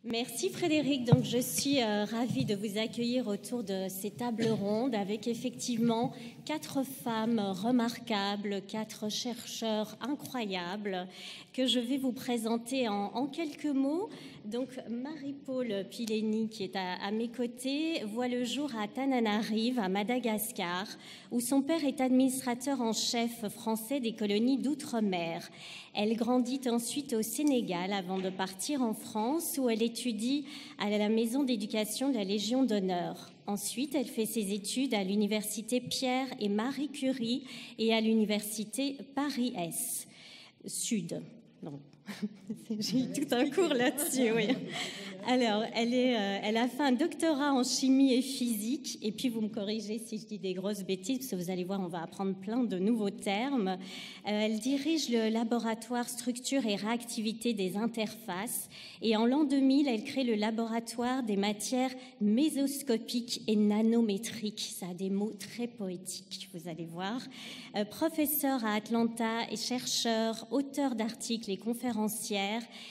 Merci Frédéric, donc je suis ravie de vous accueillir autour de ces tables rondes avec effectivement 4 femmes remarquables, 4 chercheurs incroyables que je vais vous présenter en quelques mots. Donc Marie-Paule Pileni, qui est à mes côtés, voit le jour à Tananarive, à Madagascar, où son père est administrateur en chef français des colonies d'outre-mer. Elle grandit ensuite au Sénégal avant de partir en France, où elle étudie à la maison d'éducation de la Légion d'honneur. Ensuite, elle fait ses études à l'université Pierre et Marie Curie et à l'université Paris-Est Sud. Non. J'ai eu tout un cours là-dessus, oui. Alors, elle a fait un doctorat en chimie et physique, et puis vous me corrigez si je dis des grosses bêtises, parce que vous allez voir, on va apprendre plein de nouveaux termes. Elle dirige le laboratoire structure et réactivité des interfaces, et en l'an 2000, elle crée le laboratoire des matières mésoscopiques et nanométriques. Ça a des mots très poétiques, vous allez voir. Professeure à Atlanta et chercheur, auteur d'articles et conférencière,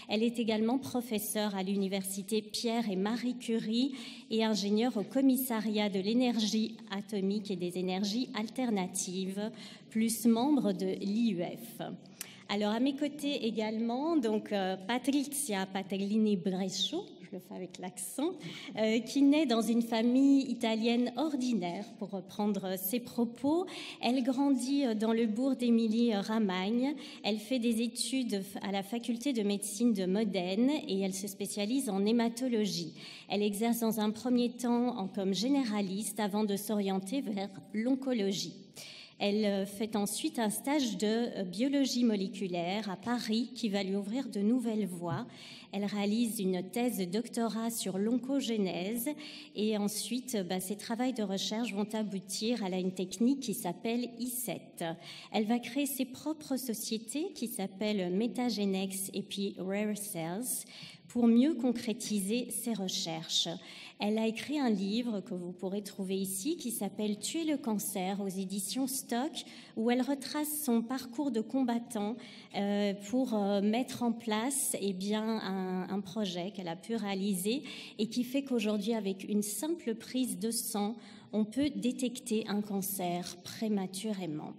elle est également professeure à l'université Pierre et Marie Curie et ingénieure au commissariat de l'énergie atomique et des énergies alternatives, plus membre de l'IUF. Alors à mes côtés également, donc Patrizia Patellini Brescio, je le fais avec l'accent, qui naît dans une famille italienne ordinaire, pour reprendre ses propos. Elle grandit dans le bourg d'Émilie-Ramagne. Elle fait des études à la faculté de médecine de Modène et elle se spécialise en hématologie. Elle exerce dans un premier temps comme généraliste avant de s'orienter vers l'oncologie. Elle fait ensuite un stage de biologie moléculaire à Paris qui va lui ouvrir de nouvelles voies. Elle réalise une thèse de doctorat sur l'oncogénèse et ensuite, ses travaux de recherche vont aboutir à une technique qui s'appelle I7. Elle va créer ses propres sociétés qui s'appellent Metagenex et puis Rare Cells pour mieux concrétiser ses recherches. Elle a écrit un livre que vous pourrez trouver ici qui s'appelle « Tuer le cancer » aux éditions Stock, où elle retrace son parcours de combattant pour mettre en place un projet qu'elle a pu réaliser et qui fait qu'aujourd'hui, avec une simple prise de sang, on peut détecter un cancer prématurément.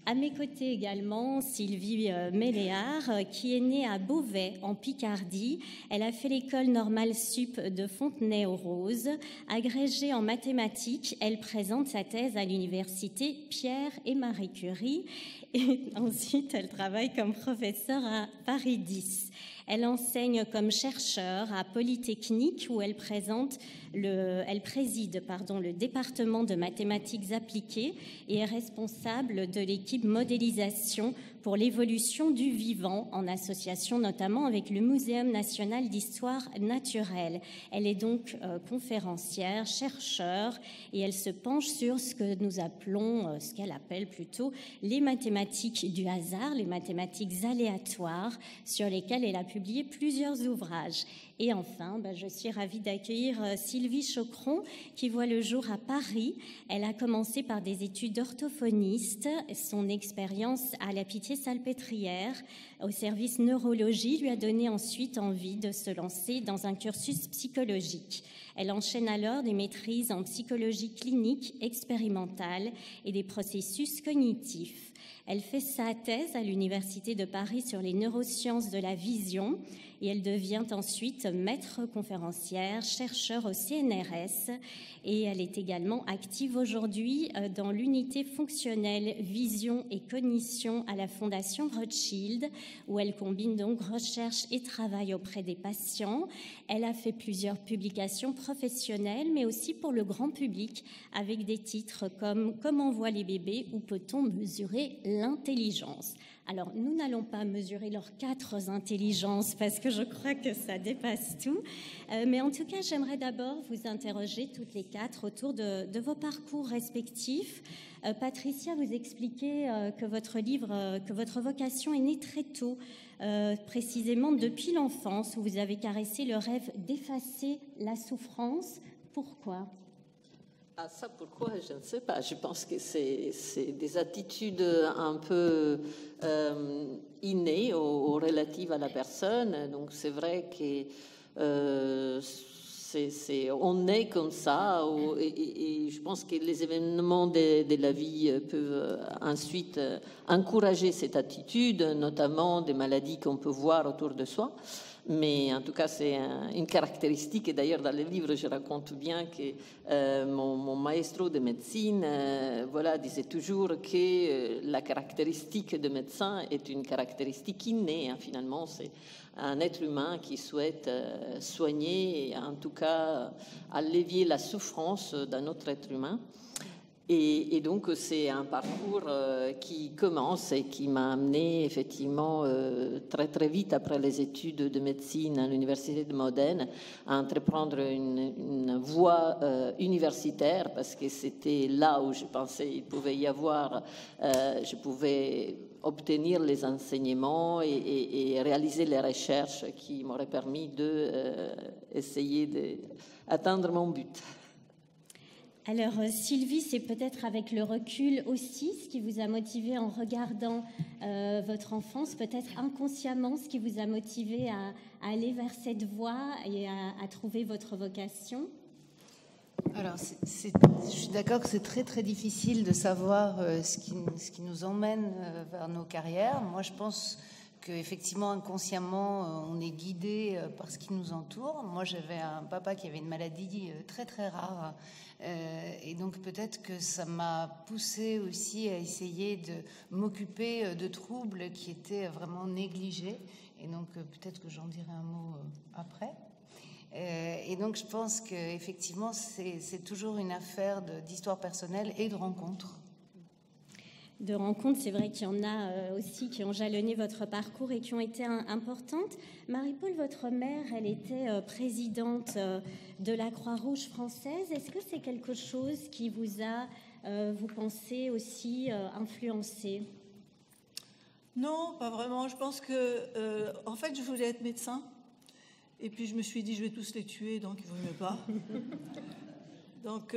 À mes côtés également, Sylvie Méléard, qui est née à Beauvais, en Picardie. Elle a fait l'école normale sup de Fontenay-aux-Roses. Agrégée en mathématiques, elle présente sa thèse à l'université Pierre et Marie Curie. Et ensuite, elle travaille comme professeure à Paris 10. Elle enseigne comme chercheur à Polytechnique où elle préside le département de mathématiques appliquées et est responsable de l'équipe modélisation pour l'évolution du vivant en association notamment avec le Muséum national d'histoire naturelle. Elle est donc conférencière, chercheure et elle se penche sur ce que nous appelons, ce qu'elle appelle plutôt les mathématiques du hasard, les mathématiques aléatoires sur lesquelles elle a publié plusieurs ouvrages. Et enfin, je suis ravie d'accueillir Sylvie Choqueron qui voit le jour à Paris. Elle a commencé par des études d'orthophoniste. Son expérience à la Pitié-Salpêtrière au service neurologie lui a donné ensuite envie de se lancer dans un cursus psychologique. Elle enchaîne alors des maîtrises en psychologie clinique, expérimentale et des processus cognitifs. Elle fait sa thèse à l'Université de Paris sur les neurosciences de la vision et elle devient ensuite maître conférencière, chercheur au CNRS et elle est également active aujourd'hui dans l'unité fonctionnelle vision et cognition à la Fondation Rothschild où elle combine donc recherche et travail auprès des patients. Elle a fait plusieurs publications professionnelles mais aussi pour le grand public avec des titres comme « Comment voient les bébés » ou « Peut-on mesurer l'intelligence ?» Alors, nous n'allons pas mesurer leurs 4 intelligences parce que je crois que ça dépasse tout. Mais en tout cas, j'aimerais d'abord vous interroger toutes les 4 autour de vos parcours respectifs. Patricia, vous expliquez que votre vocation est née très tôt, précisément depuis l'enfance, où vous avez caressé le rêve d'effacer la souffrance. Pourquoi ? Ah, ça, pourquoi? Je ne sais pas. Je pense que c'est des attitudes un peu innées ou relatives à la personne. Donc, c'est vrai que On est comme ça, et je pense que les événements de la vie peuvent ensuite encourager cette attitude, notamment des maladies qu'on peut voir autour de soi. Mais en tout cas, c'est une caractéristique. Et d'ailleurs, dans le livre, je raconte bien que mon maestro de médecine disait toujours que la caractéristique de médecin est une caractéristique innée. Finalement, c'est un être humain qui souhaite soigner et en tout cas allévier la souffrance d'un autre être humain. Et donc, c'est un parcours qui commence et qui m'a amené effectivement très très vite après les études de médecine à l'université de Modène à entreprendre une voie universitaire, parce que c'était là où je pensais il pouvait y avoir, je pouvais obtenir les enseignements et réaliser les recherches qui m'auraient permis d'essayer d'atteindre mon but. Alors Sylvie, c'est peut-être avec le recul aussi ce qui vous a motivé en regardant votre enfance, peut-être inconsciemment ce qui vous a motivé à aller vers cette voie et à trouver votre vocation. Alors, je suis d'accord que c'est très très difficile de savoir ce qui nous emmène vers nos carrières. Moi, je pense qu'effectivement, inconsciemment, on est guidé par ce qui nous entoure. Moi, j'avais un papa qui avait une maladie très très rare. Et donc peut-être que ça m'a poussée aussi à essayer de m'occuper de troubles qui étaient vraiment négligés. Et donc peut-être que j'en dirai un mot après. Et donc je pense qu'effectivement c'est toujours une affaire d'histoire personnelle et de rencontres. De rencontres, c'est vrai qu'il y en a aussi qui ont jalonné votre parcours et qui ont été importantes. Marie-Paule, votre mère, elle était présidente de la Croix-Rouge française. Est-ce que c'est quelque chose qui vous a, vous pensez, aussi influencé ? Non, pas vraiment. Je pense que, en fait, je voulais être médecin. Et puis je me suis dit, je vais tous les tuer, donc il ne vaut mieux pas. Donc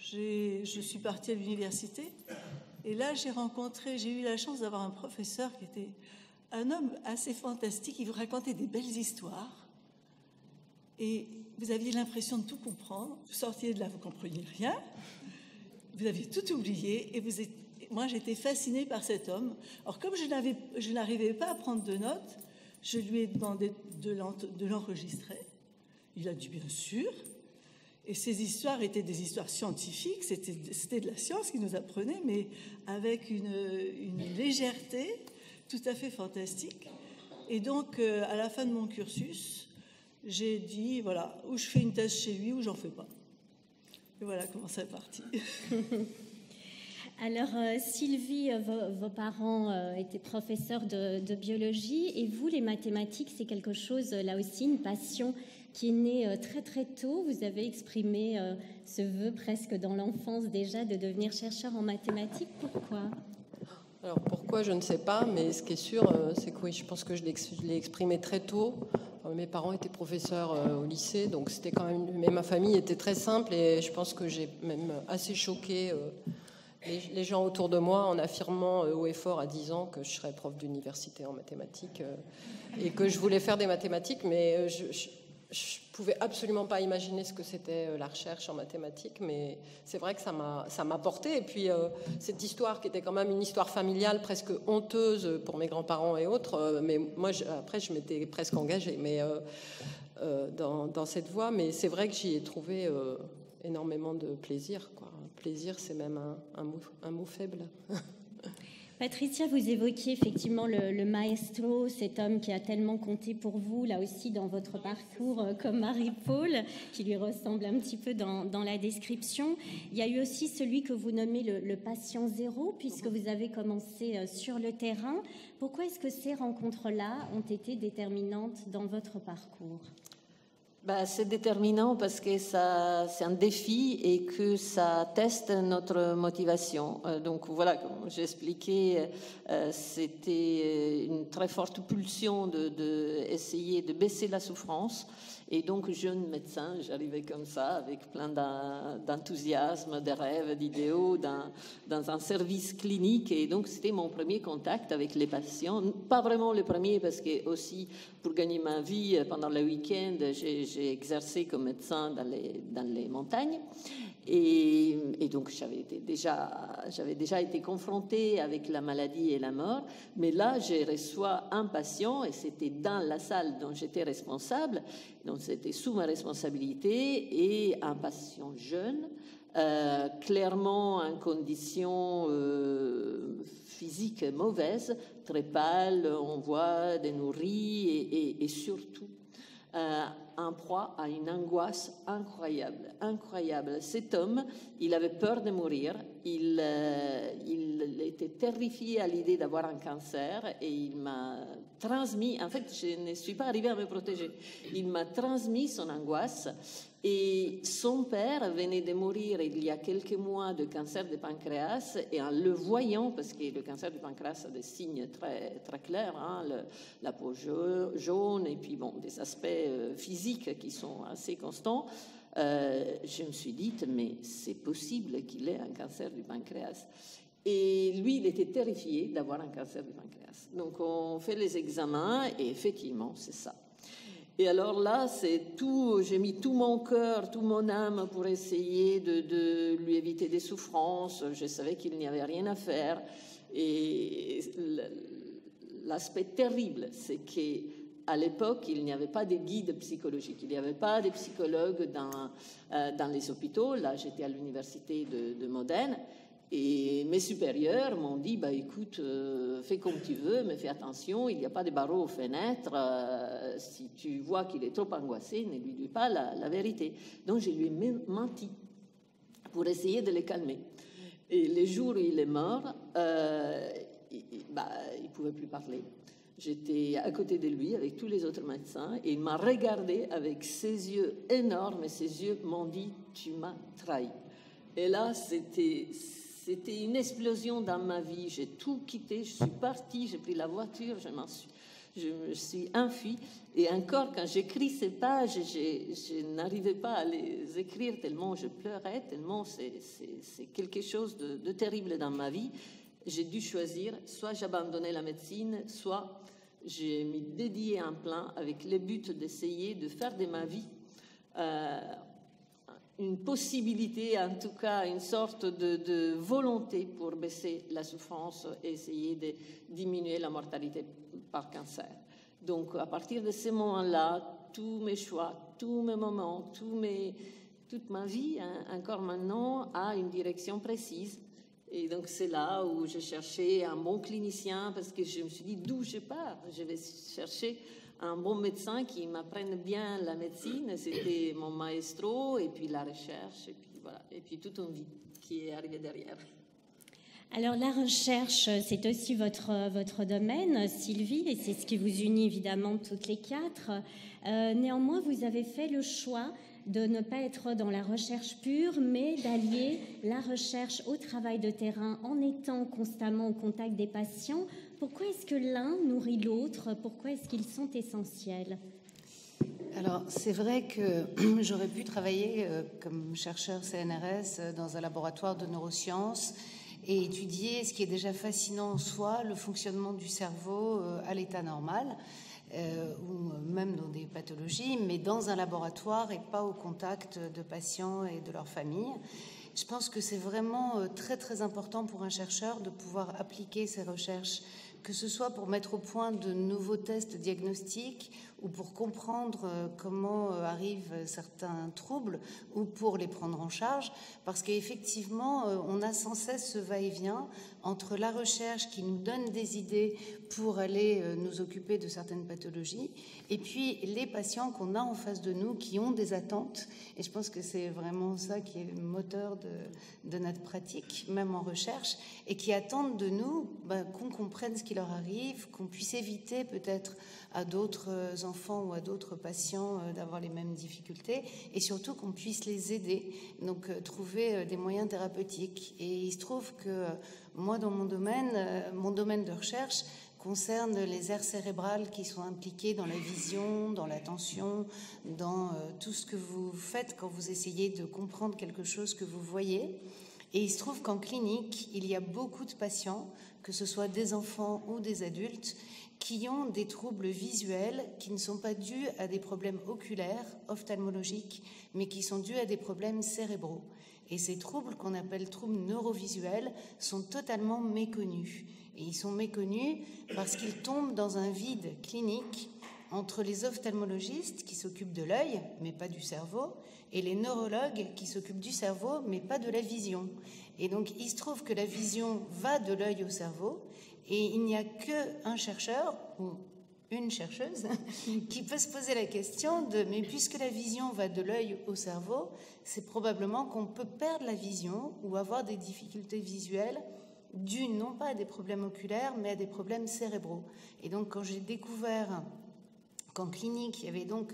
je suis partie à l'université. Et là, j'ai eu la chance d'avoir un professeur qui était un homme assez fantastique. Il vous racontait des belles histoires. Et vous aviez l'impression de tout comprendre. Vous sortiez de là, vous ne compreniez rien. Vous aviez tout oublié. Et moi, j'étais fascinée par cet homme. Alors, comme je n'arrivais pas à prendre de notes, je lui ai demandé de l'enregistrer. Il a dit bien sûr. Et ces histoires étaient des histoires scientifiques, c'était de la science qu'il nous apprenait, mais avec une légèreté tout à fait fantastique. Et donc, à la fin de mon cursus, j'ai dit, voilà, ou je fais une thèse chez lui, ou j'en fais pas. Et voilà comment ça est parti. Alors, Sylvie, vos parents étaient professeurs de biologie, et vous, les mathématiques, c'est quelque chose, là aussi, une passion qui est née très très tôt. Vous avez exprimé ce vœu presque dans l'enfance déjà de devenir chercheur en mathématiques. Pourquoi ? Alors pourquoi, je ne sais pas, mais ce qui est sûr, c'est que oui, je pense que je l'ai exprimé très tôt. Mes parents étaient professeurs au lycée, donc c'était quand même... Mais ma famille était très simple et je pense que j'ai même assez choqué les gens autour de moi en affirmant haut et fort à 10 ans que je serais prof d'université en mathématiques et que je voulais faire des mathématiques, mais je pouvais absolument pas imaginer ce que c'était la recherche en mathématiques, mais c'est vrai que ça m'a porté. Et puis cette histoire qui était quand même une histoire familiale presque honteuse pour mes grands-parents et autres, mais moi après je m'étais presque engagée dans cette voie, mais c'est vrai que j'y ai trouvé énormément de plaisir, quoi. Plaisir, c'est même un mot faible. Patricia, vous évoquiez effectivement le maestro, cet homme qui a tellement compté pour vous, là aussi dans votre parcours, comme Marie-Paule, qui lui ressemble un petit peu dans la description. Il y a eu aussi celui que vous nommez le patient zéro, puisque vous avez commencé sur le terrain. Pourquoi est-ce que ces rencontres-là ont été déterminantes dans votre parcours ? C'est déterminant parce que c'est un défi et que ça teste notre motivation. Donc voilà, comme j'expliquais, c'était une très forte pulsion d'essayer de baisser la souffrance. Et donc, jeune médecin, j'arrivais comme ça, avec plein d'enthousiasme, de rêves, d'idéaux, dans un service clinique. Et donc, c'était mon premier contact avec les patients. Pas vraiment le premier, parce que aussi, pour gagner ma vie, pendant le week-end, j'ai exercé comme médecin dans les montagnes. Et donc, j'avais déjà été confrontée avec la maladie et la mort. Mais là, je reçois un patient, et c'était dans la salle dont j'étais responsable, donc c'était sous ma responsabilité, et un patient jeune, clairement en condition physique mauvaise, très pâle, on voit dénourri, et surtout en proie à une angoisse incroyable. Cet homme, il avait peur de mourir, il était terrifié à l'idée d'avoir un cancer, et il m'a transmis, en fait, je ne suis pas arrivée à me protéger, il m'a transmis son angoisse. Et son père venait de mourir il y a quelques mois de cancer du pancréas, et en le voyant, parce que le cancer du pancréas a des signes très, très clairs, hein, la peau jaune, et puis bon, des aspects physiques qui sont assez constants, je me suis dit, mais c'est possible qu'il ait un cancer du pancréas. Et lui, il était terrifié d'avoir un cancer du pancréas. Donc on fait les examens, et effectivement, c'est ça. Et alors là, c'est tout, j'ai mis tout mon cœur, toute mon âme pour essayer de lui éviter des souffrances. Je savais qu'il n'y avait rien à faire. Et l'aspect terrible, c'est qu'à l'époque, il n'y avait pas de guide psychologique. Il n'y avait pas de psychologues dans les hôpitaux. Là, j'étais à l'université de Modène. Et mes supérieurs m'ont dit, bah, écoute, fais comme tu veux, mais fais attention, il n'y a pas de barreaux aux fenêtres. Si tu vois qu'il est trop angoissé, ne lui dis pas la vérité. Donc, je lui ai menti pour essayer de le calmer. Et les jours où il est mort, il ne pouvait plus parler. J'étais à côté de lui avec tous les autres médecins, et il m'a regardé avec ses yeux énormes, et ses yeux m'ont dit, tu m'as trahi. Et là, c'était une explosion dans ma vie. J'ai tout quitté, je suis partie, j'ai pris la voiture, je me suis enfuie. Et encore, quand j'écris ces pages, je n'arrivais pas à les écrire tellement je pleurais, tellement c'est quelque chose de terrible dans ma vie. J'ai dû choisir, soit j'abandonnais la médecine, soit je me dédiais en plein avec le but d'essayer de faire de ma vie une possibilité, en tout cas une sorte de volonté pour baisser la souffrance et essayer de diminuer la mortalité par cancer. Donc à partir de ce moment-là, tous mes choix, tous mes moments, toute ma vie, encore maintenant, a une direction précise. Et donc c'est là où je cherchais un bon clinicien, parce que je me suis dit, d'où je pars, je vais chercher un bon médecin qui m'apprenne bien la médecine. C'était mon maestro, et puis la recherche, et puis voilà, et puis toute une vie qui est arrivée derrière. Alors la recherche, c'est aussi votre domaine, Sylvie, et c'est ce qui vous unit évidemment toutes les quatre. Néanmoins, vous avez fait le choix de ne pas être dans la recherche pure, mais d'allier la recherche au travail de terrain en étant constamment au contact des patients. Pourquoi est-ce que l'un nourrit l'autre? Pourquoi est-ce qu'ils sont essentiels? Alors, c'est vrai que j'aurais pu travailler comme chercheur CNRS dans un laboratoire de neurosciences et étudier ce qui est déjà fascinant en soi, le fonctionnement du cerveau à l'état normal, ou même dans des pathologies, mais dans un laboratoire et pas au contact de patients et de leurs familles. Je pense que c'est vraiment très très important pour un chercheur de pouvoir appliquer ses recherches, que ce soit pour mettre au point de nouveaux tests diagnostiques ou pour comprendre comment arrivent certains troubles ou pour les prendre en charge, parce qu'effectivement, on a sans cesse ce va-et-vient entre la recherche qui nous donne des idées pour aller nous occuper de certaines pathologies et puis les patients qu'on a en face de nous qui ont des attentes. Et je pense que c'est vraiment ça qui est le moteur de notre pratique, même en recherche, et qui attendent de nous qu'on comprenne ce qui leur arrive, qu'on puisse éviter peut-être à d'autres enfants ou à d'autres patients d'avoir les mêmes difficultés, et surtout qu'on puisse les aider, donc trouver des moyens thérapeutiques. Et il se trouve que moi, dans mon domaine de recherche, concerne les aires cérébrales qui sont impliquées dans la vision, dans l'attention, dans tout ce que vous faites quand vous essayez de comprendre quelque chose que vous voyez. Et il se trouve qu'en clinique, il y a beaucoup de patients, que ce soit des enfants ou des adultes, qui ont des troubles visuels qui ne sont pas dus à des problèmes oculaires, ophtalmologiques, mais qui sont dus à des problèmes cérébraux. Et ces troubles, qu'on appelle troubles neurovisuels, sont totalement méconnus. Et ils sont méconnus parce qu'ils tombent dans un vide clinique entre les ophtalmologistes qui s'occupent de l'œil, mais pas du cerveau, et les neurologues qui s'occupent du cerveau, mais pas de la vision. Et donc, il se trouve que la vision va de l'œil au cerveau, et il n'y a qu'un chercheur, ou une chercheuse, qui peut se poser la question de « mais puisque la vision va de l'œil au cerveau, c'est probablement qu'on peut perdre la vision ou avoir des difficultés visuelles dues non pas à des problèmes oculaires, mais à des problèmes cérébraux. » Et donc, quand j'ai découvert qu'en clinique, il y avait donc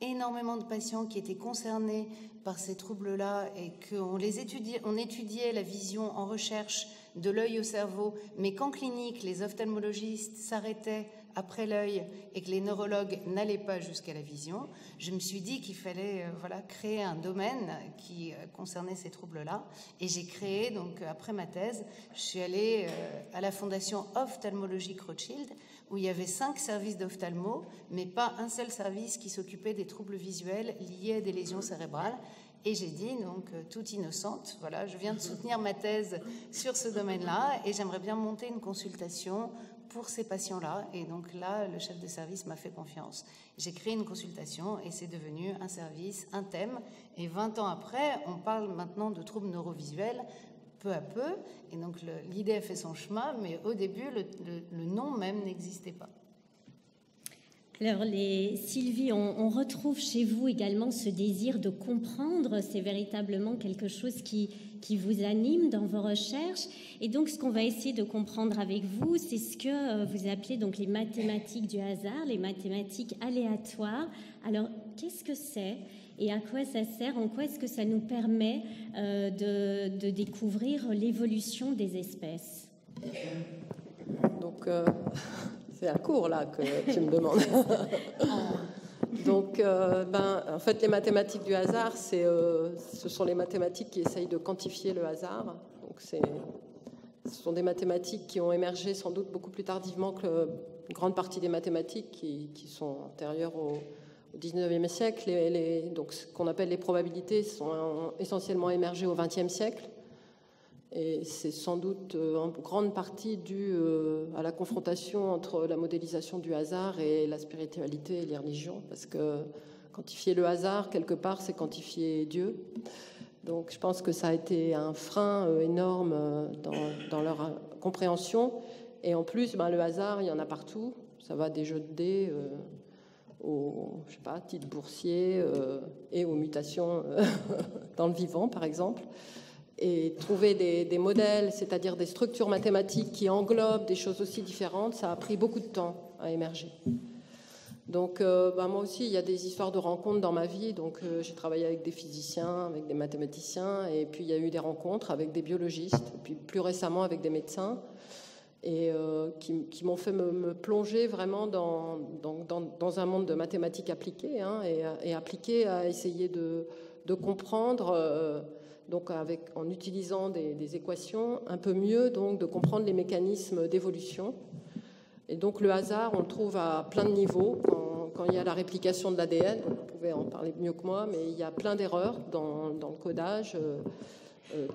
énormément de patients qui étaient concernés par ces troubles-là et qu'on étudiait la vision en recherche de l'œil au cerveau, mais qu'en clinique, les ophtalmologistes s'arrêtaient après l'œil et que les neurologues n'allaient pas jusqu'à la vision, je me suis dit qu'il fallait créer un domaine qui concernait ces troubles-là. Et j'ai créé, donc après ma thèse, je suis allée à la Fondation ophtalmologique Rothschild, où il y avait 5 services d'ophtalmo, mais pas un seul service qui s'occupait des troubles visuels liés à des lésions cérébrales. Et j'ai dit, donc, toute innocente, voilà, je viens de soutenir ma thèse sur ce domaine-là et j'aimerais bien monter une consultation pour ces patients-là. Et donc là, le chef de service m'a fait confiance. J'ai créé une consultation et c'est devenu un service, un thème. Et 20 ans après, on parle maintenant de troubles neurovisuels, peu à peu. Et donc l'idée a fait son chemin, mais au début, le nom même n'existait pas. Alors, Sylvie, on retrouve chez vous également ce désir de comprendre. C'est véritablement quelque chose qui vous anime dans vos recherches. Et donc, ce qu'on va essayer de comprendre avec vous, c'est ce que vous appelez donc les mathématiques du hasard, les mathématiques aléatoires. Alors, qu'est-ce que c'est et à quoi ça sert? En quoi est-ce que ça nous permet de découvrir l'évolution des espèces? Donc... C'est un cours, là, que tu me demandes. Donc, en fait, les mathématiques du hasard, ce sont les mathématiques qui essayent de quantifier le hasard. Donc, ce sont des mathématiques qui ont émergé sans doute beaucoup plus tardivement que une grande partie des mathématiques qui sont antérieures au 19e siècle. Donc, ce qu'on appelle les probabilités sont essentiellement émergées au 20e siècle. Et c'est sans doute en grande partie dû à la confrontation entre la modélisation du hasard et la spiritualité et les religions, parce que quantifier le hasard, quelque part, c'est quantifier Dieu. Donc je pense que ça a été un frein énorme dans leur compréhension. Et en plus, le hasard, il y en a partout. Ça va des jeux de dés aux titres boursiers et aux mutations dans le vivant, par exemple. Et trouver des modèles, c'est-à-dire des structures mathématiques qui englobent des choses aussi différentes, ça a pris beaucoup de temps à émerger. Donc, moi aussi, il y a des histoires de rencontres dans ma vie. Donc, j'ai travaillé avec des physiciens, avec des mathématiciens, et puis il y a eu des rencontres avec des biologistes, et puis plus récemment avec des médecins, et qui m'ont fait me plonger vraiment dans un monde de mathématiques appliquées, et appliquées à essayer de comprendre... donc en utilisant des équations, un peu mieux donc de comprendre les mécanismes d'évolution. Et donc le hasard, on le trouve à plein de niveaux. Quand il y a la réplication de l'ADN, vous pouvez en parler mieux que moi, mais il y a plein d'erreurs dans le codage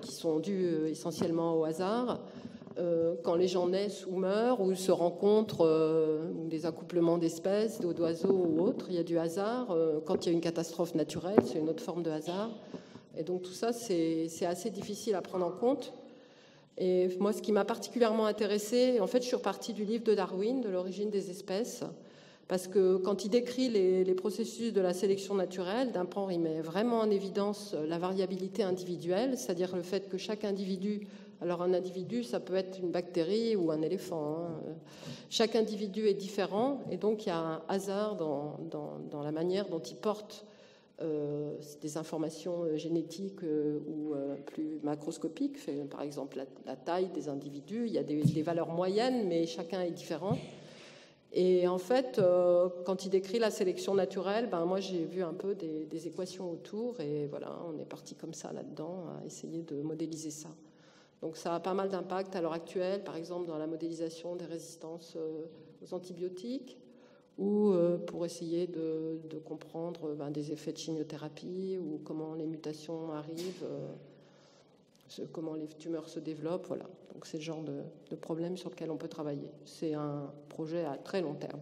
qui sont dues essentiellement au hasard. Quand les gens naissent ou meurent, ou se rencontrent, des accouplements d'espèces, d'oiseaux ou autres, il y a du hasard. Quand il y a une catastrophe naturelle, c'est une autre forme de hasard. Et donc tout ça, c'est assez difficile à prendre en compte. Et moi, ce qui m'a particulièrement intéressée, en fait, je suis repartie du livre de Darwin, de l'origine des espèces, parce que quand il décrit les processus de la sélection naturelle, d'un point, il met vraiment en évidence la variabilité individuelle, c'est-à-dire le fait que chaque individu, alors un individu, ça peut être une bactérie ou un éléphant, chaque individu est différent, et donc il y a un hasard dans la manière dont il porte des informations génétiques ou plus macroscopiques, par exemple la taille des individus. Il y a des valeurs moyennes, mais chacun est différent. Et en fait, quand il décrit la sélection naturelle, moi j'ai vu un peu des équations autour, et voilà, on est parti comme ça là-dedans, à essayer de modéliser ça. Donc ça a pas mal d'impact à l'heure actuelle, par exemple dans la modélisation des résistances aux antibiotiques, ou pour essayer de comprendre des effets de chimiothérapie, ou comment les mutations arrivent, comment les tumeurs se développent, voilà. Donc c'est le genre de problème sur lequel on peut travailler. C'est un projet à très long terme.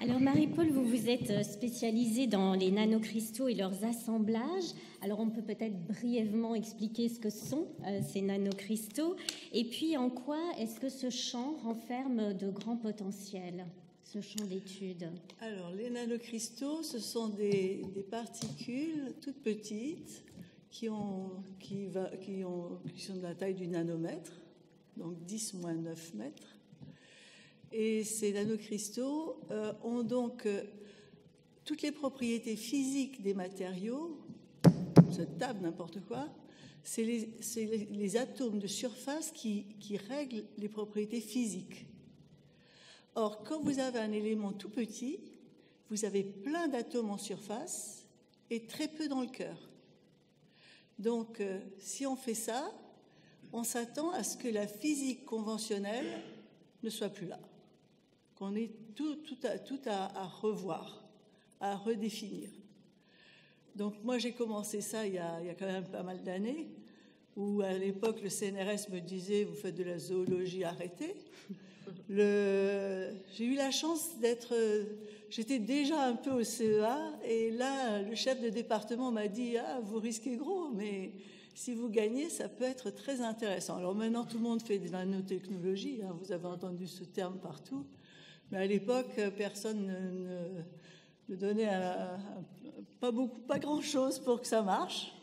Alors Marie-Paule, vous vous êtes spécialisée dans les nanocristaux et leurs assemblages. Alors on peut peut-être brièvement expliquer ce que sont ces nanocristaux, et puis en quoi est-ce que ce champ renferme de grands potentiels, ce champ d'étude? Alors les nanocristaux, ce sont des particules toutes petites qui sont de la taille du nanomètre, donc 10-9 mètres. Et ces nanocristaux ont donc toutes les propriétés physiques des matériaux, se tape n'importe quoi, c'est les atomes de surface qui règlent les propriétés physiques. Or, quand vous avez un élément tout petit, vous avez plein d'atomes en surface et très peu dans le cœur. Donc, si on fait ça, on s'attend à ce que la physique conventionnelle ne soit plus là, qu'on ait tout à revoir, à redéfinir. Donc, moi, j'ai commencé ça il y a quand même pas mal d'années, où à l'époque, le CNRS me disait « vous faites de la zoologie, arrêtez ». J'ai eu la chance d'être... J'étais déjà un peu au CEA, et là, le chef de département m'a dit « Ah, vous risquez gros, mais si vous gagnez, ça peut être très intéressant ». Alors maintenant, tout le monde fait de la nanotechnologie, hein, vous avez entendu ce terme partout, mais à l'époque, personne ne donnait pas grand-chose pour que ça marche.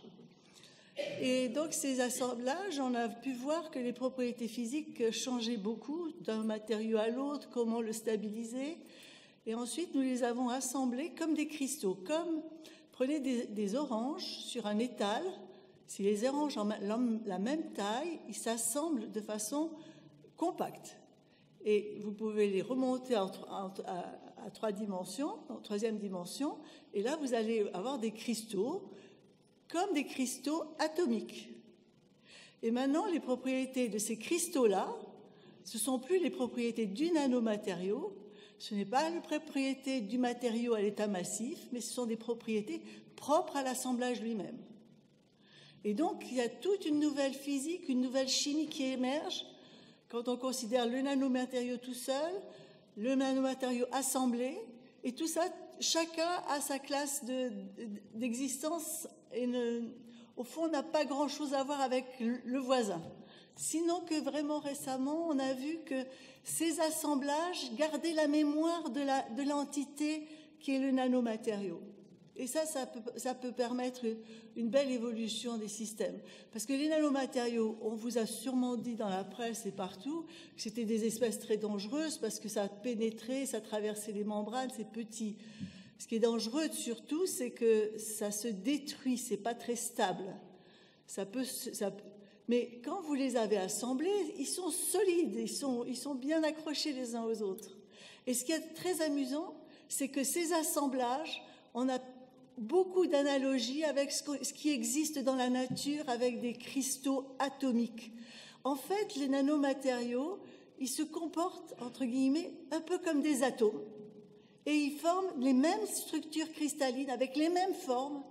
Et donc, ces assemblages, on a pu voir que les propriétés physiques changeaient beaucoup d'un matériau à l'autre, comment le stabiliser. Et ensuite, nous les avons assemblés comme des cristaux. Prenez des oranges sur un étal. Si les oranges ont la même taille, ils s'assemblent de façon compacte. Et vous pouvez les remonter à 3 dimensions, en 3e dimension. Et là, vous allez avoir des cristaux comme des cristaux atomiques. Et maintenant, les propriétés de ces cristaux-là, ce ne sont plus les propriétés du nanomatériau, ce n'est pas les propriétés du matériau à l'état massif, mais ce sont des propriétés propres à l'assemblage lui-même. Et donc, il y a toute une nouvelle physique, une nouvelle chimie qui émerge quand on considère le nanomatériau tout seul, le nanomatériau assemblé, et tout ça, chacun a sa classe d'existence et au fond, n'a pas grand-chose à voir avec le voisin. Sinon que vraiment récemment, on a vu que ces assemblages gardaient la mémoire de l'entité qui est le nanomatériau. Et ça peut permettre une belle évolution des systèmes. Parce que les nanomatériaux, on vous a sûrement dit dans la presse et partout que c'était des espèces très dangereuses parce que ça pénétrait, ça traversait les membranes, c'est petit. Ce qui est dangereux surtout, c'est que ça se détruit, c'est pas très stable. Mais quand vous les avez assemblés, ils sont solides, ils sont bien accrochés les uns aux autres. Et ce qui est très amusant, c'est que ces assemblages, on a beaucoup d'analogies avec ce qui existe dans la nature avec des cristaux atomiques. En fait, les nanomatériaux, ils se comportent, entre guillemets, un peu comme des atomes. Et ils forment les mêmes structures cristallines, avec les mêmes formes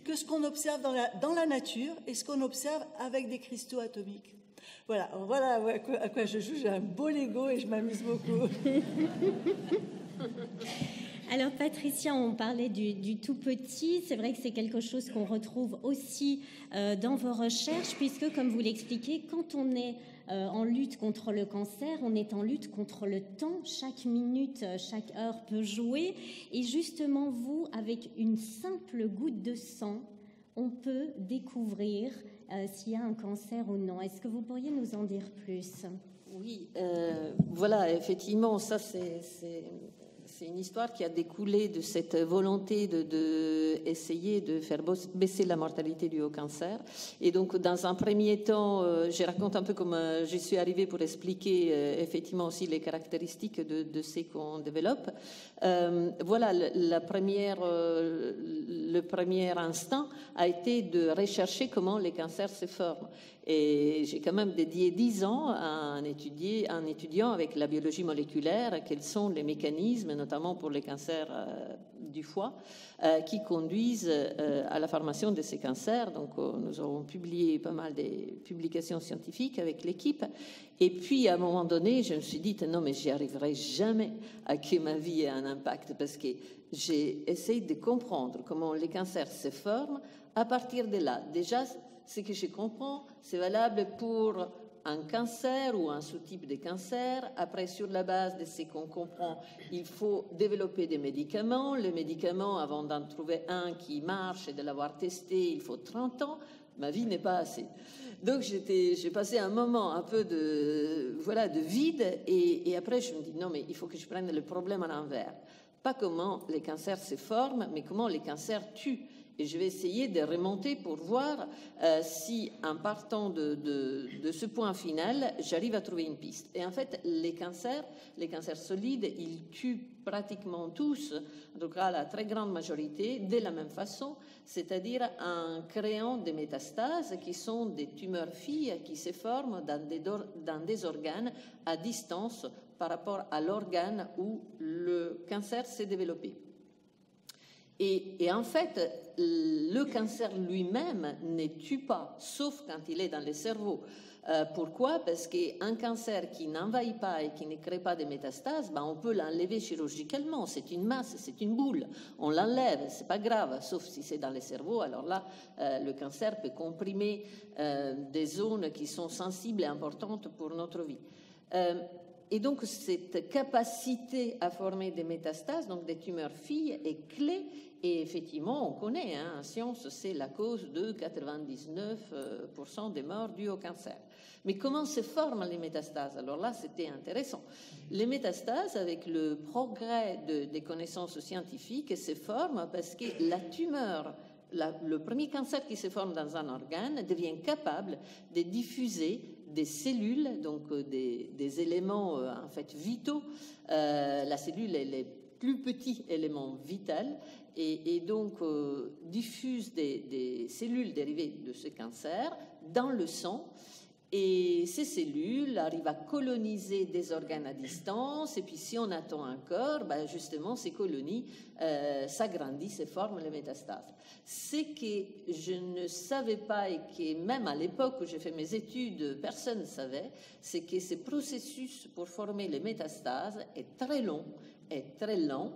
que ce qu'on observe dans la nature et ce qu'on observe avec des cristaux atomiques. Voilà à quoi je joue. J'ai un beau Lego et je m'amuse beaucoup. Alors Patricia, on parlait du tout petit. C'est vrai que c'est quelque chose qu'on retrouve aussi dans vos recherches, puisque, comme vous l'expliquez, quand on est en lutte contre le cancer, on est en lutte contre le temps. Chaque minute, chaque heure peut jouer. Et justement, vous, avec une simple goutte de sang, on peut découvrir s'il y a un cancer ou non. Est-ce que vous pourriez nous en dire plus ? Oui, voilà, effectivement, ça c'est c'est une histoire qui a découlé de cette volonté d'essayer de faire baisser la mortalité due au cancer. Et donc, dans un premier temps, je raconte un peu comment je suis arrivée pour expliquer effectivement aussi les caractéristiques de ce qu'on développe. Voilà, le premier instant a été de rechercher comment les cancers se forment. Et j'ai quand même dédié 10 ans à en étudiant avec la biologie moléculaire quels sont les mécanismes, notamment pour les cancers du foie, qui conduisent à la formation de ces cancers. Donc, nous avons publié pas mal de publications scientifiques avec l'équipe. Et puis, à un moment donné, je me suis dit, non, mais j'y arriverai jamais à que ma vie ait un impact, parce que j'ai essayé de comprendre comment les cancers se forment à partir de là. Déjà, ce que je comprends, c'est valable pour un cancer ou un sous-type de cancer. Après, sur la base de ce qu'on comprend, il faut développer des médicaments. Les médicaments, avant d'en trouver un qui marche et de l'avoir testé, il faut 30 ans. Ma vie n'est pas assez. Donc, j'ai passé un moment un peu de vide. Et après, je me dis, non, mais il faut que je prenne le problème à l'envers. Pas comment les cancers se forment, mais comment les cancers tuent. Et je vais essayer de remonter pour voir si, en partant de ce point final, j'arrive à trouver une piste. Et en fait, les cancers solides, ils tuent pratiquement tous, en tout cas la très grande majorité, de la même façon, c'est-à-dire en créant des métastases qui sont des tumeurs filles qui se forment dans des organes à distance par rapport à l'organe où le cancer s'est développé. Et en fait, le cancer lui-même ne tue pas, sauf quand il est dans le cerveau. Pourquoi? Parce qu'un cancer qui n'envahit pas et qui ne crée pas de métastases, on peut l'enlever chirurgicalement. C'est une masse, c'est une boule. On l'enlève, c'est pas grave, sauf si c'est dans le cerveau. Alors là, le cancer peut comprimer des zones qui sont sensibles et importantes pour notre vie. Et donc, cette capacité à former des métastases, donc des tumeurs filles, est clé. Et effectivement, on connaît, en science, c'est la cause de 99% des morts dues au cancer. Mais comment se forment les métastases? Alors là, c'était intéressant. Les métastases, avec le progrès des connaissances scientifiques, se forment parce que la tumeur, le premier cancer qui se forme dans un organe, devient capable de diffuser des cellules, donc des éléments en fait vitaux. La cellule est le plus petit élément vital et donc diffuse des cellules dérivées de ce cancer dans le sang. Et ces cellules arrivent à coloniser des organes à distance, et puis si on attend encore, justement, ces colonies s'agrandissent et forment les métastases. Ce que je ne savais pas, et que même à l'époque où j'ai fait mes études, personne ne savait, c'est que ce processus pour former les métastases est très long, est très lent,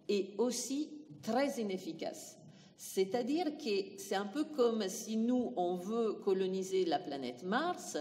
et aussi très inefficace. C'est-à-dire que c'est un peu comme si nous, on veut coloniser la planète Mars.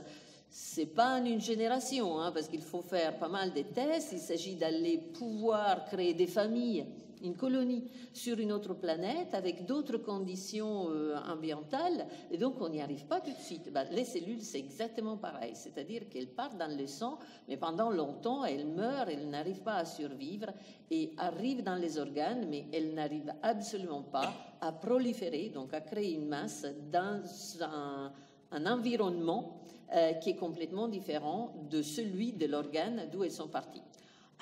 C'est pas en une génération, parce qu'il faut faire pas mal de tests. Il s'agit d'aller pouvoir créer des familles, une colonie sur une autre planète avec d'autres conditions ambientales. Et donc, on n'y arrive pas tout de suite. Les cellules, c'est exactement pareil. C'est-à-dire qu'elles partent dans le sang, mais pendant longtemps, elles meurent, elles n'arrivent pas à survivre et arrivent dans les organes, mais elles n'arrivent absolument pas à proliférer, donc à créer une masse dans un environnement qui est complètement différent de celui de l'organe d'où elles sont parties.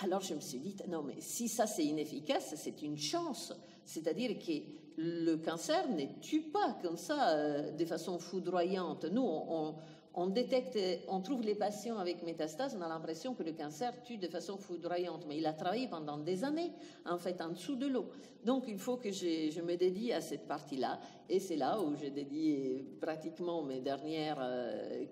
Alors je me suis dit, non, mais si ça c'est inefficace, c'est une chance. C'est-à-dire que le cancer ne tue pas comme ça de façon foudroyante. Nous, on détecte, on trouve les patients avec métastases, on a l'impression que le cancer tue de façon foudroyante, mais il a travaillé pendant des années, en fait, en dessous de l'eau. Donc, il faut que je me dédie à cette partie-là, et c'est là où j'ai dédié pratiquement mes dernières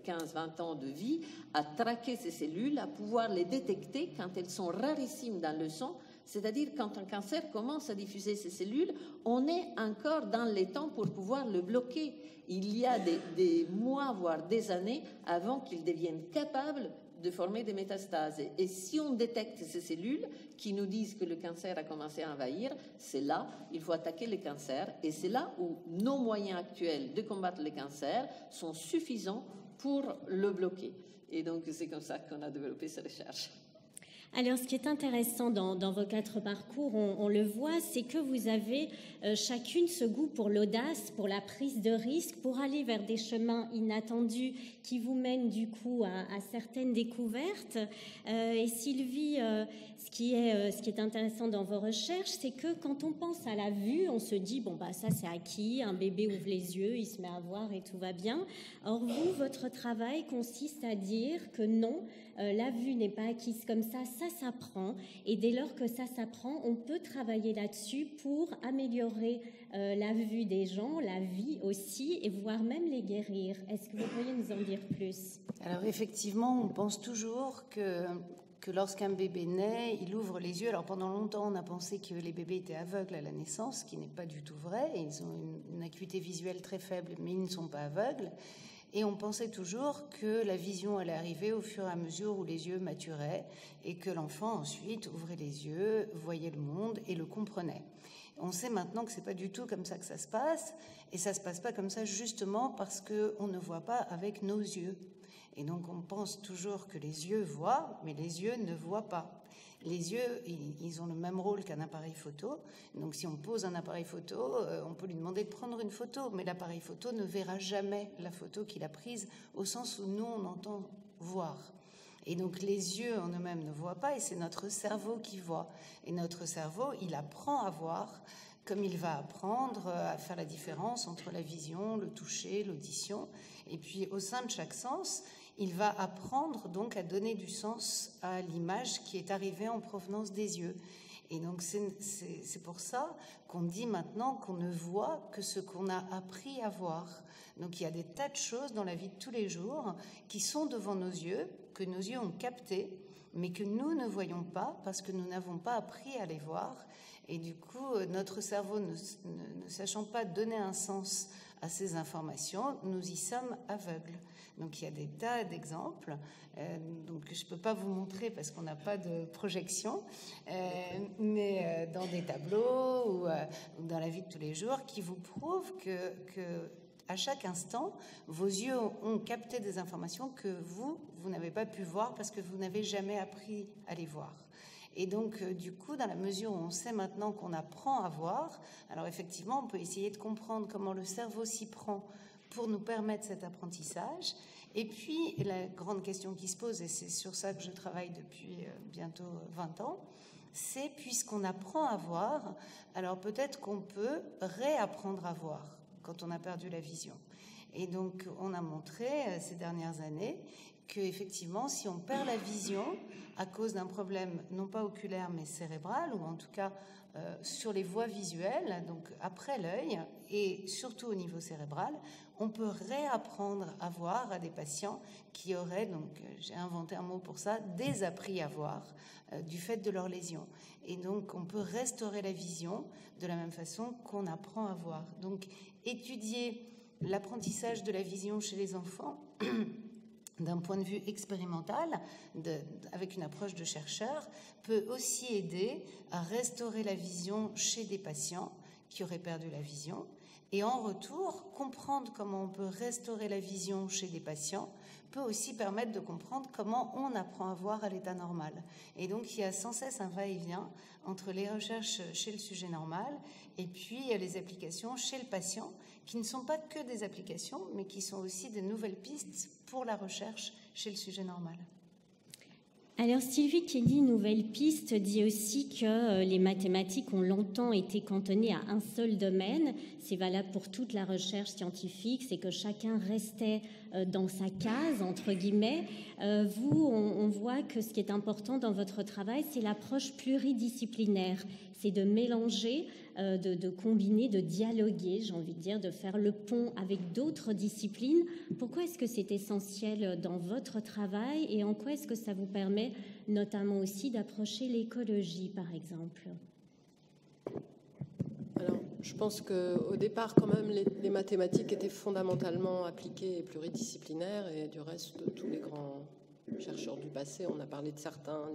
15-20 ans de vie à traquer ces cellules, à pouvoir les détecter quand elles sont rarissimes dans le sang. C'est-à-dire, quand un cancer commence à diffuser ces cellules, on est encore dans les temps pour pouvoir le bloquer. Il y a des mois, voire des années, avant qu'ils deviennent capables de former des métastases. Et si on détecte ces cellules qui nous disent que le cancer a commencé à envahir, c'est là, il faut attaquer les cancers. Et c'est là où nos moyens actuels de combattre les cancers sont suffisants pour le bloquer. Et donc, c'est comme ça qu'on a développé ces recherches. Alors, ce qui est intéressant dans vos 4 parcours, on le voit, c'est que vous avez chacune ce goût pour l'audace, pour la prise de risque, pour aller vers des chemins inattendus qui vous mènent du coup à certaines découvertes. Et Sylvie, ce qui est intéressant dans vos recherches, c'est que quand on pense à la vue, on se dit, bon, bah ça c'est acquis, un bébé ouvre les yeux, il se met à voir et tout va bien. Or, vous, votre travail consiste à dire que non, la vue n'est pas acquise comme ça s'apprend, et dès lors que ça s'apprend, on peut travailler là-dessus pour améliorer la vue des gens, la vie aussi, et voire même les guérir. Est-ce que vous pourriez nous en dire plus? Alors effectivement, on pense toujours que lorsqu'un bébé naît, il ouvre les yeux. Alors pendant longtemps, on a pensé que les bébés étaient aveugles à la naissance, ce qui n'est pas du tout vrai. Ils ont une acuité visuelle très faible, mais ils ne sont pas aveugles. Et on pensait toujours que la vision allait arriver au fur et à mesure où les yeux maturaient et que l'enfant ensuite ouvrait les yeux, voyait le monde et le comprenait. On sait maintenant que c'est pas du tout comme ça que ça se passe, et ça se passe pas comme ça justement parce que on ne voit pas avec nos yeux. Et donc on pense toujours que les yeux voient, mais les yeux ne voient pas. Les yeux, ils ont le même rôle qu'un appareil photo. Donc si on pose un appareil photo, on peut lui demander de prendre une photo, mais l'appareil photo ne verra jamais la photo qu'il a prise, au sens où nous, on entend voir. Et donc les yeux en eux-mêmes ne voient pas, et c'est notre cerveau qui voit. Et notre cerveau, il apprend à voir, comme il va apprendre à faire la différence entre la vision, le toucher, l'audition. Et puis au sein de chaque sens, il va apprendre donc à donner du sens à l'image qui est arrivée en provenance des yeux. Et donc c'est pour ça qu'on dit maintenant qu'on ne voit que ce qu'on a appris à voir. Donc il y a des tas de choses dans la vie de tous les jours qui sont devant nos yeux, que nos yeux ont captées, mais que nous ne voyons pas parce que nous n'avons pas appris à les voir. Et du coup, notre cerveau, ne sachant pas donner un sens à ces informations, nous y sommes aveugles. Donc il y a des tas d'exemples, donc je ne peux pas vous montrer parce qu'on n'a pas de projection, mais dans des tableaux ou dans la vie de tous les jours, qui vous prouvent que à chaque instant, vos yeux ont capté des informations que vous n'avez pas pu voir parce que vous n'avez jamais appris à les voir. Et donc, du coup, dans la mesure où on sait maintenant qu'on apprend à voir, alors effectivement, on peut essayer de comprendre comment le cerveau s'y prend pour nous permettre cet apprentissage. Et puis, la grande question qui se pose, et c'est sur ça que je travaille depuis bientôt 20 ans, c'est puisqu'on apprend à voir, alors peut-être qu'on peut réapprendre à voir quand on a perdu la vision. Et donc, on a montré ces dernières années qu'effectivement, si on perd la vision à cause d'un problème non pas oculaire mais cérébral, ou en tout cas sur les voies visuelles, donc après l'œil, et surtout au niveau cérébral, on peut réapprendre à voir à des patients qui auraient, donc j'ai inventé un mot pour ça, désappris à voir du fait de leur lésion. Et donc on peut restaurer la vision de la même façon qu'on apprend à voir. Donc étudier l'apprentissage de la vision chez les enfants d'un point de vue expérimental, avec une approche de chercheur, peut aussi aider à restaurer la vision chez des patients qui auraient perdu la vision. Et en retour, comprendre comment on peut restaurer la vision chez des patients peut aussi permettre de comprendre comment on apprend à voir à l'état normal. Et donc, il y a sans cesse un va-et-vient entre les recherches chez le sujet normal et puis les applications chez le patient, qui ne sont pas que des applications, mais qui sont aussi de nouvelles pistes pour la recherche chez le sujet normal. Alors Sylvie, qui dit nouvelle piste, dit aussi que les mathématiques ont longtemps été cantonnées à un seul domaine. C'est valable pour toute la recherche scientifique, c'est que chacun restait dans sa case, entre guillemets. Vous, on voit que ce qui est important dans votre travail, c'est l'approche pluridisciplinaire. C'est de mélanger, de combiner, de dialoguer, j'ai envie de dire, de faire le pont avec d'autres disciplines. Pourquoi est-ce que c'est essentiel dans votre travail et en quoi est-ce que ça vous permet notamment aussi d'approcher l'écologie, par exemple ? Alors, je pense qu'au départ, quand même, les mathématiques étaient fondamentalement appliquées et pluridisciplinaires, et du reste de tous les grands chercheurs du passé, on a parlé de certains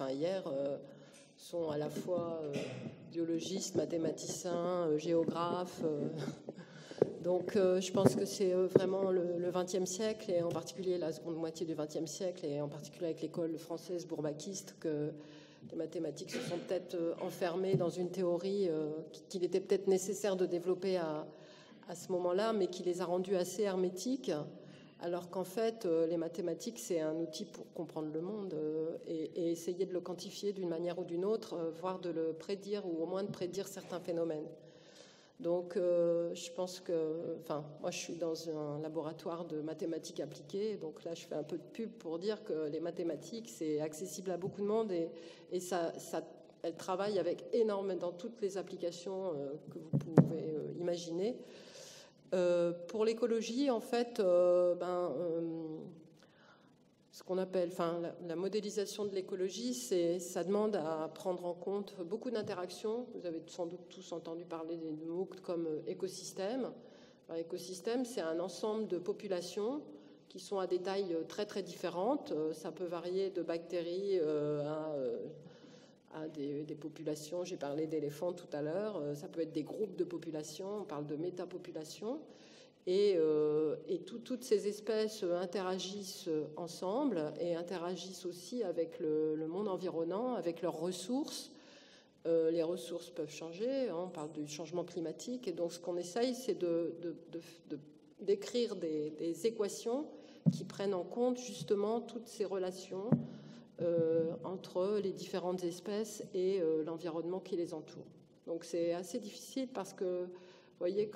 hier, sont à la fois biologistes, mathématiciens, géographes, Donc je pense que c'est vraiment le XXe siècle, et en particulier la seconde moitié du XXe siècle, et en particulier avec l'école française bourbakiste, que les mathématiques se sont peut-être enfermées dans une théorie qu'il était peut-être nécessaire de développer à ce moment-là, mais qui les a rendues assez hermétiques, alors qu'en fait, les mathématiques, c'est un outil pour comprendre le monde et essayer de le quantifier d'une manière ou d'une autre, voire de le prédire, ou au moins de prédire certains phénomènes. Donc, je pense que... Enfin, moi, je suis dans un laboratoire de mathématiques appliquées, donc là, je fais un peu de pub pour dire que les mathématiques, c'est accessible à beaucoup de monde, et elles travaillent avec énormément dans toutes les applications que vous pouvez imaginer. Pour l'écologie, en fait, ce qu'on appelle, la modélisation de l'écologie, ça demande à prendre en compte beaucoup d'interactions. Vous avez sans doute tous entendu parler des mots comme écosystème. L'écosystème, c'est un ensemble de populations qui sont à des tailles très très différentes. Ça peut varier de bactéries à des populations. J'ai parlé d'éléphants tout à l'heure. Ça peut être des groupes de populations. On parle de métapopulations. Et toutes ces espèces interagissent ensemble et interagissent aussi avec le monde environnant, avec leurs ressources. Les ressources peuvent changer, on parle du changement climatique, et donc ce qu'on essaye, c'est d'écrire des équations qui prennent en compte justement toutes ces relations entre les différentes espèces et l'environnement qui les entoure. Donc c'est assez difficile parce que vous voyez,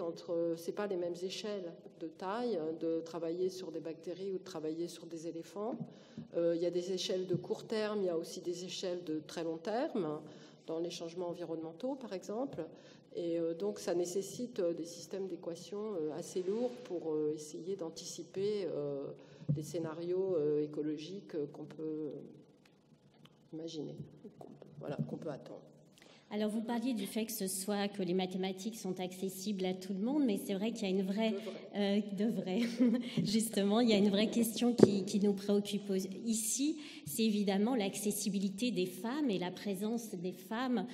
c'est pas les mêmes échelles de taille, de travailler sur des bactéries ou de travailler sur des éléphants. Il y a des échelles de court terme, il y a aussi des échelles de très long terme, dans les changements environnementaux, par exemple. Et donc, ça nécessite des systèmes d'équations assez lourds pour essayer d'anticiper des scénarios écologiques qu'on peut imaginer, qu'on peut attendre. Alors, vous parliez du fait que les mathématiques sont accessibles à tout le monde, mais c'est vrai qu'il y a une vraie... Justement, il y a une vraie question qui nous préoccupe ici, c'est évidemment l'accessibilité des femmes et la présence des femmes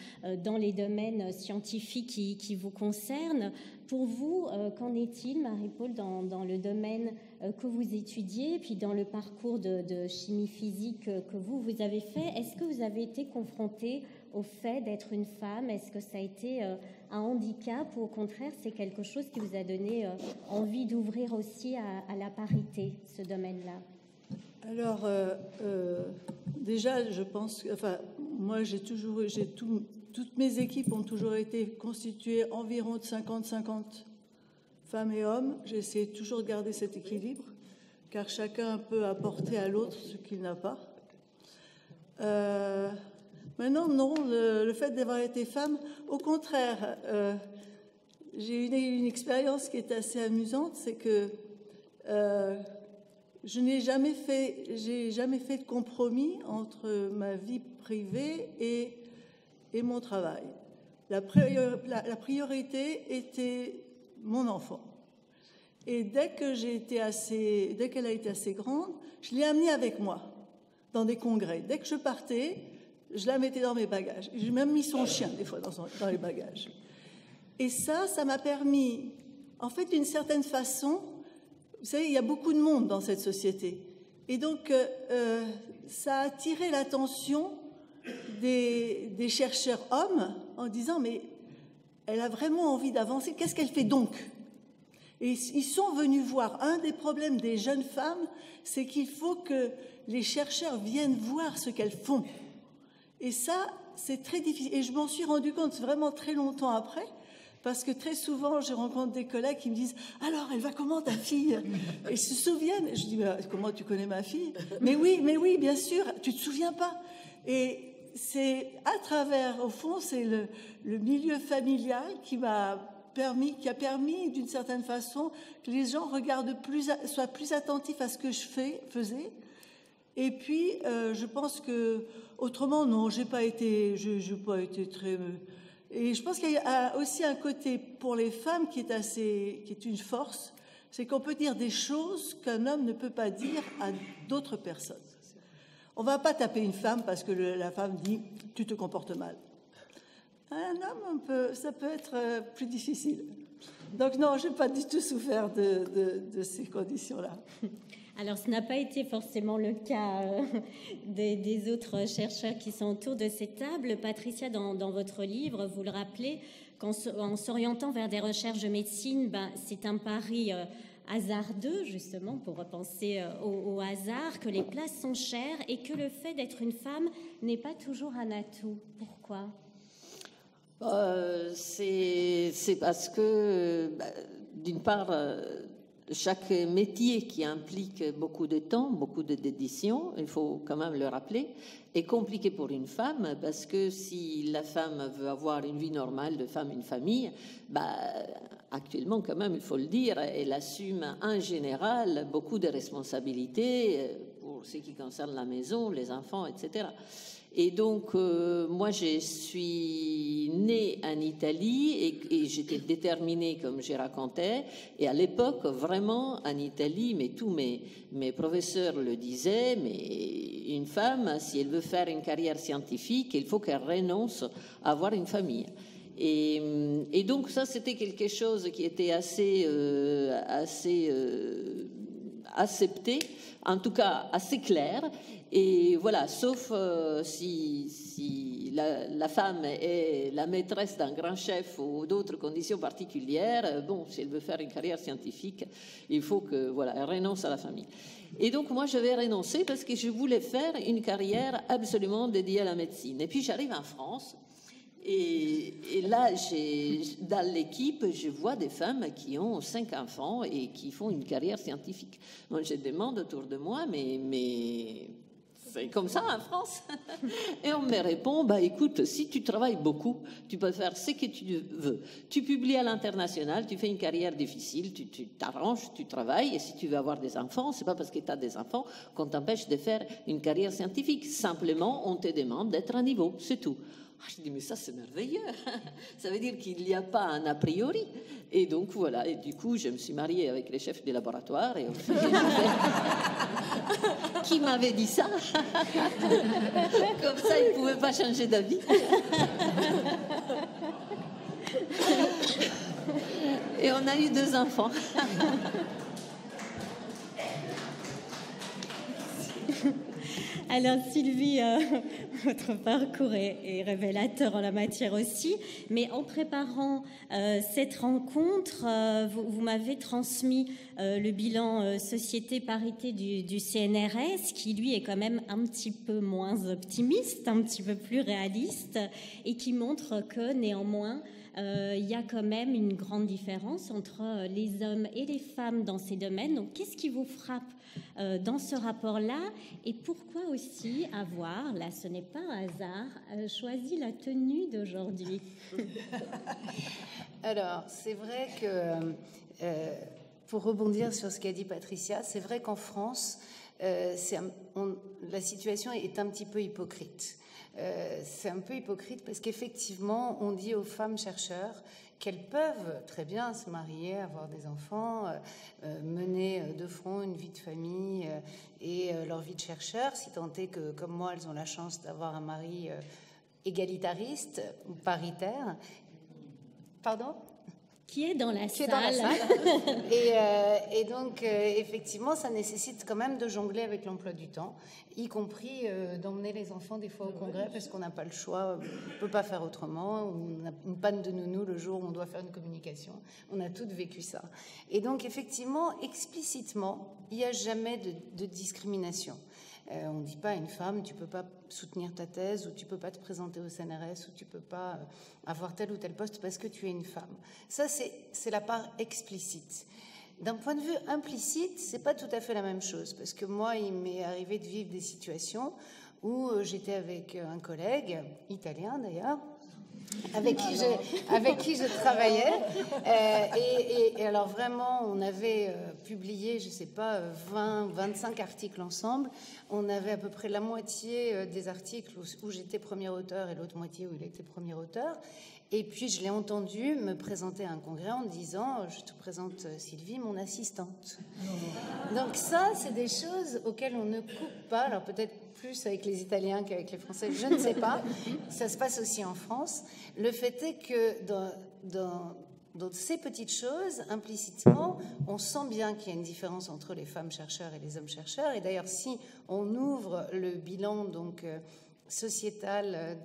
dans les domaines scientifiques qui vous concernent. Pour vous, qu'en est-il, Marie-Paule, dans le domaine que vous étudiez, puis dans le parcours de chimie physique que vous avez fait? Est-ce que vous avez été confrontée au fait d'être une femme? Est-ce que ça a été un handicap, ou au contraire, c'est quelque chose qui vous a donné envie d'ouvrir aussi à la parité, ce domaine-là? Alors, déjà, je pense... moi, toutes mes équipes ont toujours été constituées environ de 50-50 femmes et hommes. J'ai essayé toujours de garder cet équilibre, car chacun peut apporter à l'autre ce qu'il n'a pas. Maintenant, non, le fait d'avoir été femme, au contraire, j'ai eu une expérience qui est assez amusante, c'est que j'ai jamais fait de compromis entre ma vie privée et mon travail. La priorité était mon enfant. Et dès qu'elle a été assez grande, je l'ai amenée avec moi dans des congrès. Dès que je partais, je la mettais dans mes bagages. J'ai même mis son chien, des fois, dans les bagages. Et ça m'a permis, en fait, d'une certaine façon, vous savez, il y a beaucoup de monde dans cette société. Et donc, ça a attiré l'attention des chercheurs hommes en disant « mais elle a vraiment envie d'avancer, qu'est-ce qu'elle fait donc ?» Et ils sont venus voir, un des problèmes des jeunes femmes, c'est qu'il faut que les chercheurs viennent voir ce qu'elles font. Et ça, c'est très difficile. Et je m'en suis rendu compte vraiment très longtemps après, parce que très souvent, je rencontre des collègues qui me disent « alors, elle va comment ta fille ?» Et ils se souviennent. Je dis « comment tu connais ma fille ?»« mais oui, bien sûr, tu te souviens pas ?» Et c'est à travers, au fond, c'est le milieu familial qui a permis d'une certaine façon que les gens soient plus attentifs à ce que je faisais. Et puis, je pense que autrement, non, j'ai pas été très. Et je pense qu'il y a aussi un côté pour les femmes qui est une force, c'est qu'on peut dire des choses qu'un homme ne peut pas dire à d'autres personnes. On ne va pas taper une femme parce que la femme dit « tu te comportes mal ». Un homme, ça peut être plus difficile. Donc non, je n'ai pas du tout souffert de ces conditions-là. Alors, ce n'a pas été forcément le cas des autres chercheurs qui sont autour de cette table. Patricia, dans votre livre, vous le rappelez, qu'en s'orientant vers des recherches de médecine, c'est un pari hasardeux, justement, pour repenser au hasard, que les places sont chères et que le fait d'être une femme n'est pas toujours un atout. Pourquoi ? C'est parce que, d'une part, chaque métier qui implique beaucoup de temps, beaucoup de dédition, il faut quand même le rappeler, est compliqué pour une femme, parce que si la femme veut avoir une vie normale de femme, une famille, actuellement quand même, il faut le dire, elle assume en général beaucoup de responsabilités pour ce qui concerne la maison, les enfants, etc. Et donc, moi, je suis née en Italie et j'étais déterminée, comme j'ai raconté. Et à l'époque, vraiment, en Italie, mais tous mes professeurs le disaient, mais une femme, si elle veut faire une carrière scientifique, il faut qu'elle renonce à avoir une famille. Et donc, ça, c'était quelque chose qui était assez accepté, en tout cas assez clair. Et voilà, sauf si la femme est la maîtresse d'un grand chef ou d'autres conditions particulières, si elle veut faire une carrière scientifique, il faut que, elle renonce à la famille. Et donc, moi, je vais renoncer parce que je voulais faire une carrière absolument dédiée à la médecine. Et puis, j'arrive en France. Et là, dans l'équipe, je vois des femmes qui ont 5 enfants et qui font une carrière scientifique. Donc, je demande autour de moi, mais c'est comme ça en France. Et on me répond, écoute, si tu travailles beaucoup, tu peux faire ce que tu veux. Tu publies à l'international, tu fais une carrière difficile, tu t'arranges, tu travailles, et si tu veux avoir des enfants, c'est pas parce que tu as des enfants qu'on t'empêche de faire une carrière scientifique. Simplement, on te demande d'être à niveau, c'est tout. Je dis, mais ça, c'est merveilleux. Ça veut dire qu'il n'y a pas un a priori. Et donc, voilà. Et du coup, je me suis mariée avec les chefs des laboratoires. Et qui m'avait dit ça? Comme ça, ils ne pouvaient pas changer d'avis. Et on a eu 2 enfants. Alors Sylvie, votre parcours est révélateur en la matière aussi, mais en préparant cette rencontre, vous m'avez transmis le bilan société parité du CNRS, qui lui est quand même un petit peu moins optimiste, un petit peu plus réaliste, et qui montre que néanmoins, il y a quand même une grande différence entre les hommes et les femmes dans ces domaines. Donc, qu'est-ce qui vous frappe dans ce rapport-là? Et pourquoi aussi avoir, là ce n'est pas un hasard, choisi la tenue d'aujourd'hui? Alors, c'est vrai que, pour rebondir sur ce qu'a dit Patricia, c'est vrai qu'en France, la situation est un petit peu hypocrite. C'est un peu hypocrite parce qu'effectivement, on dit aux femmes chercheurs qu'elles peuvent très bien se marier, avoir des enfants, mener de front une vie de famille et leur vie de chercheur, si tant est que, comme moi, elles ont la chance d'avoir un mari égalitariste ou paritaire. Pardon ? Qui est dans la salle. Et donc, effectivement, ça nécessite quand même de jongler avec l'emploi du temps, y compris d'emmener les enfants des fois au congrès, parce qu'on n'a pas le choix, on ne peut pas faire autrement, on a une panne de nounou le jour où on doit faire une communication. On a toutes vécu ça. Et donc, effectivement, explicitement, il n'y a jamais de discrimination. On ne dit pas à une femme, tu ne peux pas soutenir ta thèse, ou tu ne peux pas te présenter au CNRS, ou tu ne peux pas avoir tel ou tel poste parce que tu es une femme. Ça, c'est la part explicite. D'un point de vue implicite, ce n'est pas tout à fait la même chose, parce que moi, il m'est arrivé de vivre des situations où j'étais avec un collègue, italien d'ailleurs, avec qui je travaillais. Et alors vraiment, on avait publié, je ne sais pas, 20, 25 articles ensemble. On avait à peu près la moitié des articles où j'étais premier auteur et l'autre moitié où il était premier auteur. Et puis, je l'ai entendu me présenter à un congrès en disant « Je te présente Sylvie, mon assistante. » Donc ça, c'est des choses auxquelles on ne coupe pas. Alors peut-être plus avec les Italiens qu'avec les Français, je ne sais pas. Ça se passe aussi en France. Le fait est que Donc ces petites choses, implicitement, on sent bien qu'il y a une différence entre les femmes chercheurs et les hommes chercheurs. Et d'ailleurs, si on ouvre le bilan donc social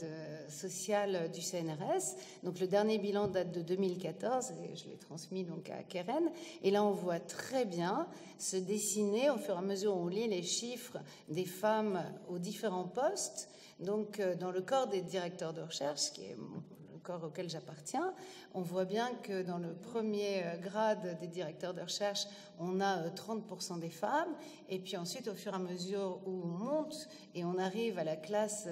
du CNRS, donc le dernier bilan date de 2014, et je l'ai transmis donc à Keren, et là on voit très bien se dessiner au fur et à mesure où on lit les chiffres des femmes aux différents postes. Donc dans le corps des directeurs de recherche, qui est le corps auquel j'appartiens, on voit bien que dans le premier grade des directeurs de recherche, on a 30% des femmes, et puis ensuite, au fur et à mesure où on monte et on arrive à la classe,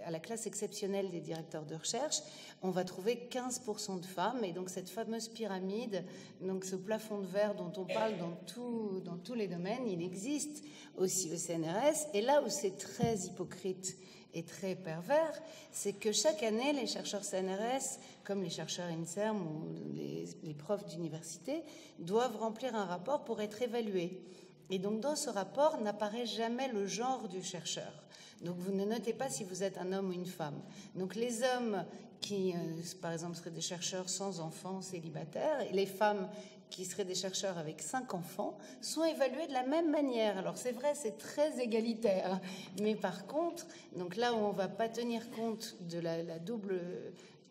à la classe exceptionnelle des directeurs de recherche, on va trouver 15% de femmes, et donc cette fameuse pyramide, donc ce plafond de verre dont on parle dans tous les domaines, il existe aussi au CNRS, et là où c'est très hypocrite et très pervers, c'est que chaque année, les chercheurs CNRS, comme les chercheurs INSERM ou les profs d'université, doivent remplir un rapport pour être évalués. Et donc, dans ce rapport, n'apparaît jamais le genre du chercheur. Donc, vous ne notez pas si vous êtes un homme ou une femme. Donc, les hommes qui, par exemple, seraient des chercheurs sans enfants, célibataires, et les femmes qui seraient des chercheurs avec 5 enfants, sont évalués de la même manière. Alors c'est vrai, c'est très égalitaire, mais par contre, donc là où on ne va pas tenir compte de la double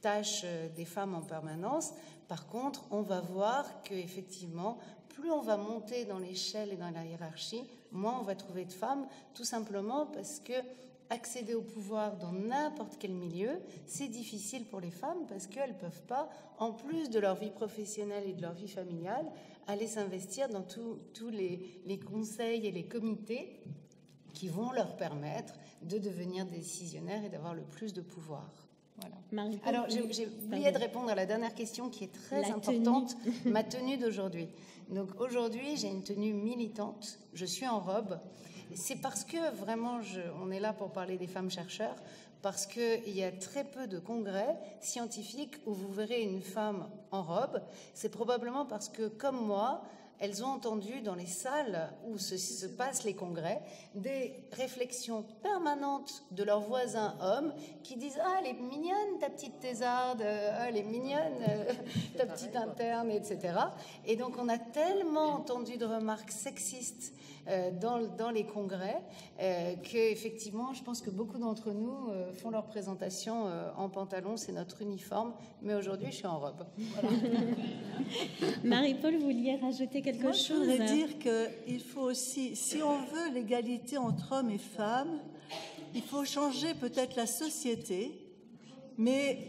tâche des femmes en permanence, par contre, on va voir qu'effectivement, plus on va monter dans l'échelle et dans la hiérarchie, moins on va trouver de femmes, tout simplement parce que accéder au pouvoir dans n'importe quel milieu, c'est difficile pour les femmes parce qu'elles ne peuvent pas, en plus de leur vie professionnelle et de leur vie familiale, aller s'investir dans tous les conseils et les comités qui vont leur permettre de devenir décisionnaires et d'avoir le plus de pouvoir. Voilà. Alors, j'ai oublié de répondre à la dernière question qui est très importante, ma tenue d'aujourd'hui. Donc aujourd'hui, j'ai une tenue militante, je suis en robe. C'est parce que vraiment, on est là pour parler des femmes chercheurs, parce qu'il y a très peu de congrès scientifiques où vous verrez une femme en robe. C'est probablement parce que, comme moi, elles ont entendu dans les salles où se passent les congrès des réflexions permanentes de leurs voisins hommes qui disent « Ah, elle est mignonne, ta petite thésarde, ah, elle est mignonne, ta petite interne, etc. » Et donc, on a tellement entendu de remarques sexistes dans les congrès qu'effectivement, je pense que beaucoup d'entre nous font leur présentation en pantalon, c'est notre uniforme, mais aujourd'hui, je suis en robe. Voilà. Marie-Paul, vous vouliez rajouter quelque chose? Je voudrais dire qu'il faut aussi, si on veut l'égalité entre hommes et femmes, il faut changer peut-être la société. Mais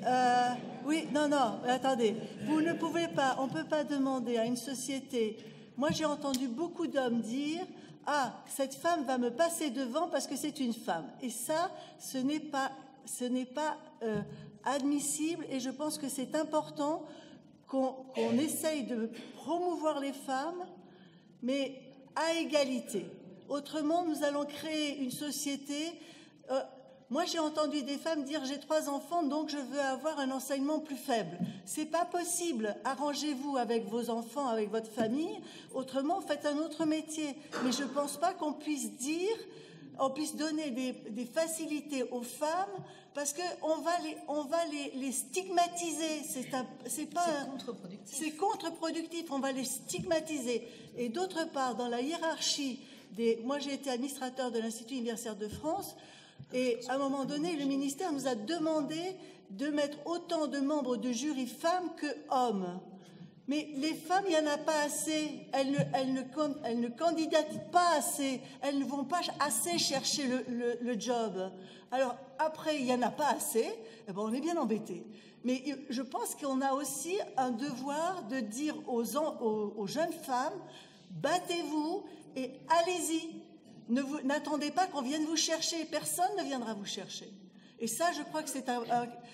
oui, non, attendez, vous ne pouvez pas, on ne peut pas demander à une société. Moi, j'ai entendu beaucoup d'hommes dire « Ah, cette femme va me passer devant parce que c'est une femme ». Et ça, ce n'est pas admissible, et je pense que c'est important qu'on essaye de promouvoir les femmes, mais à égalité. Autrement, nous allons créer une société... moi, j'ai entendu des femmes dire « j'ai 3 enfants, donc je veux avoir un enseignement plus faible ». C'est pas possible. Arrangez-vous avec vos enfants, avec votre famille. Autrement, faites un autre métier. Mais je pense pas qu'on puisse dire, on puisse donner des facilités aux femmes parce qu'on va les stigmatiser. C'est contre-productif. C'est contre-productif. On va les stigmatiser. Et d'autre part, dans la hiérarchie moi, j'ai été administrateur de l'Institut universitaire de France. Et à un moment donné, le ministère nous a demandé de mettre autant de membres de jury femmes que hommes. Mais les femmes, il n'y en a pas assez. Elles ne candidatent pas assez. Elles ne vont pas assez chercher le job. Alors, après, il n'y en a pas assez. Eh ben, on est bien embêtés. Mais je pense qu'on a aussi un devoir de dire aux jeunes femmes, battez-vous et allez-y. N'attendez pas qu'on vienne vous chercher. Personne ne viendra vous chercher. Et ça, je crois que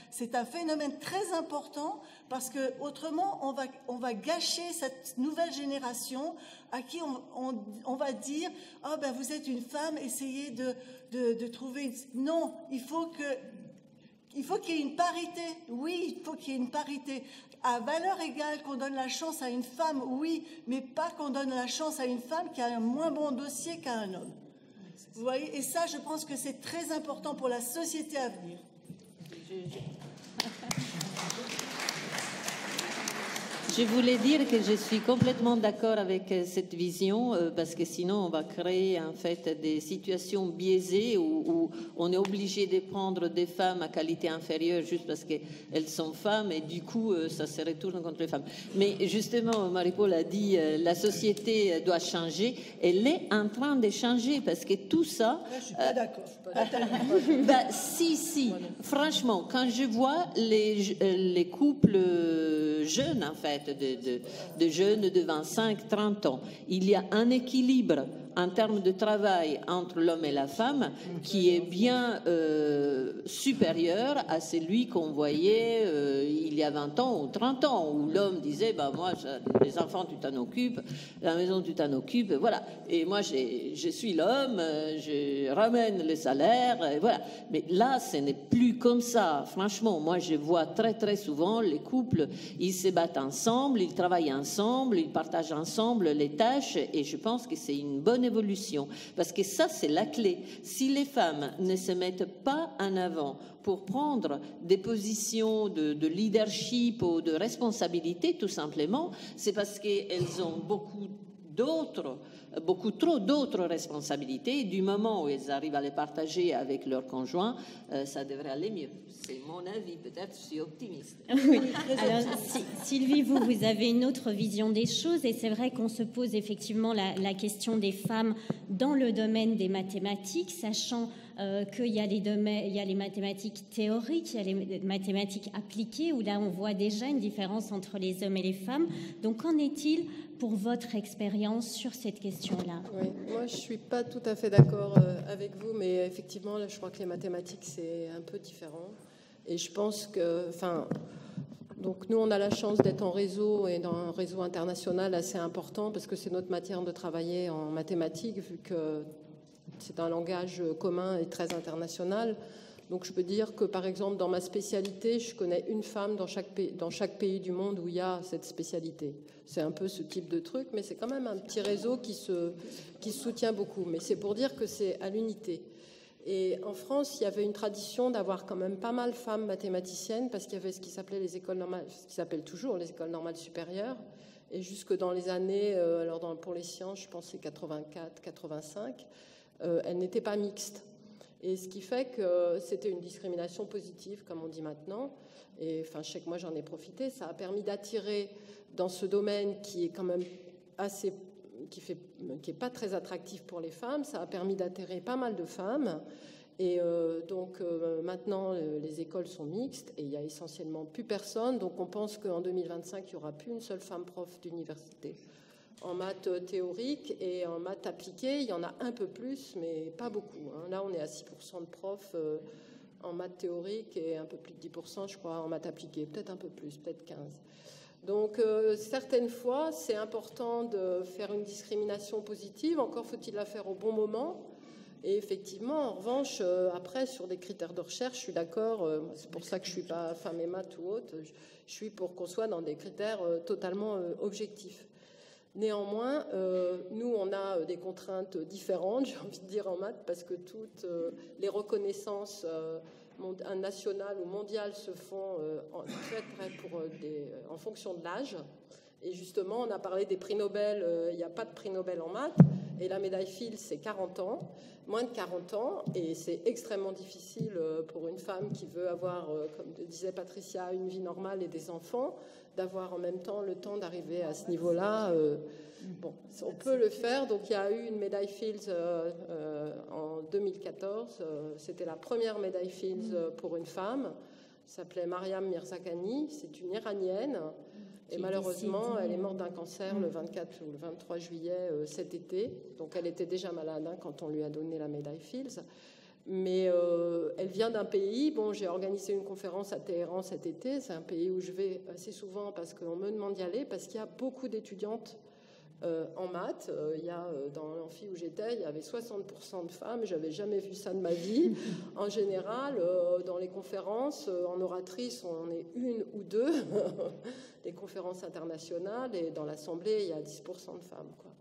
c'est un phénomène très important parce que autrement, on va gâcher cette nouvelle génération à qui on va dire « Ah, ben vous êtes une femme, essayez de trouver... » Non, il faut qu'il y ait une parité. Oui, il faut qu'il y ait une parité. À valeur égale, qu'on donne la chance à une femme, oui, mais pas qu'on donne la chance à une femme qui a un moins bon dossier qu'à un homme. Vous voyez, et ça, je pense que c'est très important pour la société à venir. Je voulais dire que je suis complètement d'accord avec cette vision parce que sinon on va créer en fait des situations biaisées où on est obligé de prendre des femmes à qualité inférieure juste parce qu'elles sont femmes et du coup ça se retourne contre les femmes. Mais justement, Marie-Paul a dit la société doit changer. Elle est en train de changer parce que tout ça... Là, je suis pas d'accord. Si. Franchement, quand je vois les couples jeunes, en fait, de jeunes de 25-30 ans, il y a un équilibre en termes de travail entre l'homme et la femme qui est bien supérieur à celui qu'on voyait il y a 20 ans ou 30 ans, où l'homme disait bah, « moi, les enfants, tu t'en occupes, la maison, tu t'en occupes, voilà. Et moi, je suis l'homme, je ramène le salaire, et voilà. » Mais là, ce n'est plus comme ça. Franchement, moi, je vois très, très souvent les couples, ils se battent ensemble, ils travaillent ensemble, ils partagent ensemble les tâches, et je pense que c'est une bonne évolution, parce que ça, c'est la clé. Si les femmes ne se mettent pas en avant pour prendre des positions de leadership ou de responsabilité, tout simplement, c'est parce qu'elles ont beaucoup trop d'autres responsabilités. Et du moment où elles arrivent à les partager avec leur conjoint, ça devrait aller mieux. C'est mon avis, peut-être je suis optimiste. Oui. Alors, Sylvie, vous avez une autre vision des choses et c'est vrai qu'on se pose effectivement la question des femmes dans le domaine des mathématiques, sachant qu'il y a les mathématiques théoriques, il y a les mathématiques appliquées, où là on voit déjà une différence entre les hommes et les femmes. Donc qu'en est-il pour votre expérience sur cette question-là? Oui, moi je ne suis pas tout à fait d'accord avec vous, mais effectivement, là, je crois que les mathématiques, c'est un peu différent. Et je pense que, donc nous, on a la chance d'être en réseau et dans un réseau international assez important parce que c'est notre matière de travailler en mathématiques, vu que c'est un langage commun et très international. Donc je peux dire que, par exemple, dans ma spécialité, je connais une femme dans chaque pays du monde où il y a cette spécialité. C'est un peu ce type de truc, mais c'est quand même un petit réseau qui se soutient beaucoup. Mais c'est pour dire que c'est à l'unité. Et en France, il y avait une tradition d'avoir quand même pas mal de femmes mathématiciennes parce qu'il y avait ce qui s'appelait les écoles normales, ce qui s'appelle toujours les écoles normales supérieures. Et jusque dans les années, pour les sciences, je pense que c'est 84, 85, elles n'étaient pas mixtes. Et ce qui fait que c'était une discrimination positive, comme on dit maintenant. Et je sais que moi, j'en ai profité. Ça a permis d'attirer dans ce domaine qui est quand même qui est pas très attractif pour les femmes. Ça a permis d'attirer pas mal de femmes. Et donc maintenant, les écoles sont mixtes et il y a essentiellement plus personne. Donc on pense qu'en 2025, il n'y aura plus une seule femme prof d'université. En maths théoriques et en maths appliquées, il y en a un peu plus, mais pas beaucoup. Là, on est à 6% de profs en maths théoriques et un peu plus de 10%, je crois, en maths appliquées. Peut-être un peu plus, peut-être 15%. Donc, certaines fois, c'est important de faire une discrimination positive. Encore faut-il la faire au bon moment. Et effectivement, en revanche, après, sur des critères de recherche, je suis d'accord. C'est pour ça que je ne suis pas femme et maths ou autre. Je suis pour qu'on soit dans des critères totalement objectifs. Néanmoins, nous, on a des contraintes différentes, j'ai envie de dire, en maths, parce que toutes les reconnaissances nationales ou mondiales se font en fonction de l'âge. Et justement, on a parlé des prix Nobel. Il n'y a pas de prix Nobel en maths. Et la médaille Fields, c'est 40 ans, moins de 40 ans. Et c'est extrêmement difficile pour une femme qui veut avoir, comme disait Patricia, une vie normale et des enfants, d'avoir en même temps le temps d'arriver à ce niveau-là. Bon, on peut le faire. Donc, il y a eu une médaille Fields en 2014. C'était la première médaille Fields pour une femme. Elle s'appelait Mariam Mirzakhani. C'est une Iranienne. Et malheureusement, elle est morte d'un cancer le 24 ou le 23 juillet cet été. Donc, elle était déjà malade quand on lui a donné la médaille Fields. Mais elle vient d'un pays... Bon, j'ai organisé une conférence à Téhéran cet été. C'est un pays où je vais assez souvent parce qu'on me demande d'y aller, parce qu'il y a beaucoup d'étudiantes en maths. Dans l'amphi où j'étais, il y avait 60% de femmes. Je n'avais jamais vu ça de ma vie. En général, dans les conférences, en oratrice, on est une ou deux. Les conférences internationales, et dans l'Assemblée, il y a 10% de femmes, quoi.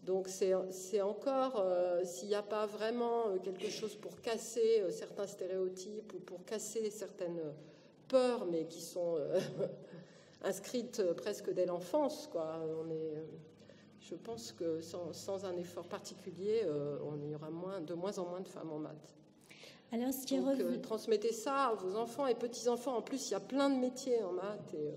Donc c'est encore, s'il n'y a pas vraiment quelque chose pour casser certains stéréotypes ou pour casser certaines peurs, mais qui sont inscrite presque dès l'enfance, quoi. Je pense que sans un effort particulier, on y aura de moins en moins de femmes en maths. Alors, Donc, transmettez ça à vos enfants et petits-enfants. En plus, il y a plein de métiers en maths et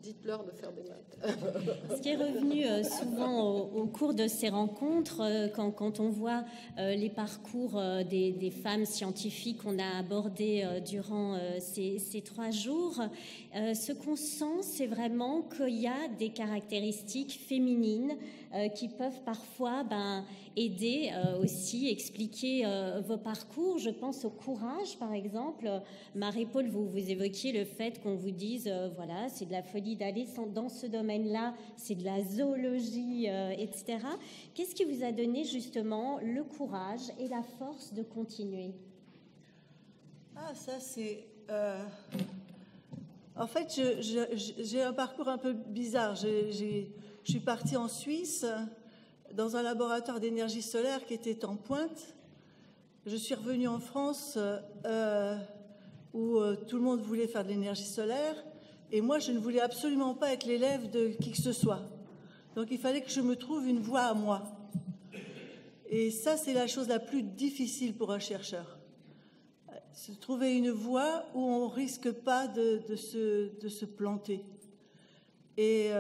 dites-leur de faire des maths. Ce qui est revenu souvent au cours de ces rencontres, quand on voit les parcours des femmes scientifiques qu'on a abordées durant ces 3 jours, ce qu'on sent, c'est vraiment qu'il y a des caractéristiques féminines qui peuvent parfois aider aussi, expliquer vos parcours. Je pense au courage, par exemple. Marie-Paul, vous évoquiez le fait qu'on vous dise, voilà, c'est de la folie d'aller dans ce domaine-là, c'est de la zoologie, etc. Qu'est-ce qui vous a donné justement le courage et la force de continuer? Ah, ça c'est... En fait, j'ai un parcours un peu bizarre. Je suis partie en Suisse dans un laboratoire d'énergie solaire qui était en pointe. Je suis revenue en France où tout le monde voulait faire de l'énergie solaire. Et moi, je ne voulais absolument pas être l'élève de qui que ce soit. Donc, il fallait que je me trouve une voie à moi. Et ça, c'est la chose la plus difficile pour un chercheur. Se trouver une voie où on ne risque pas de se planter. Et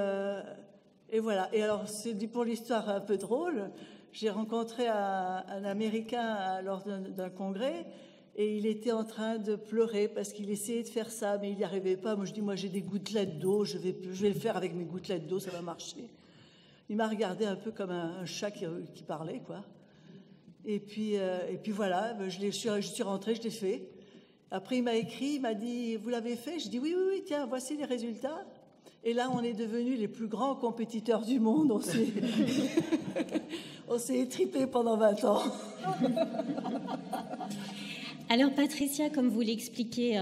voilà. Et alors, c'est pour l'histoire un peu drôle. J'ai rencontré un Américain lors d'un congrès. Et il était en train de pleurer parce qu'il essayait de faire ça, mais il n'y arrivait pas. Moi, je dis, moi, j'ai des gouttelettes d'eau, je vais le faire avec mes gouttelettes d'eau, ça va marcher. Il m'a regardé un peu comme un chat qui parlait, quoi. Et puis voilà, je suis rentrée, je l'ai fait. Après, il m'a écrit, il m'a dit, vous l'avez fait? Je dis, oui, tiens, voici les résultats. Et là, on est devenus les plus grands compétiteurs du monde. On s'est étripés pendant 20 ans. Alors Patricia, comme vous l'expliquez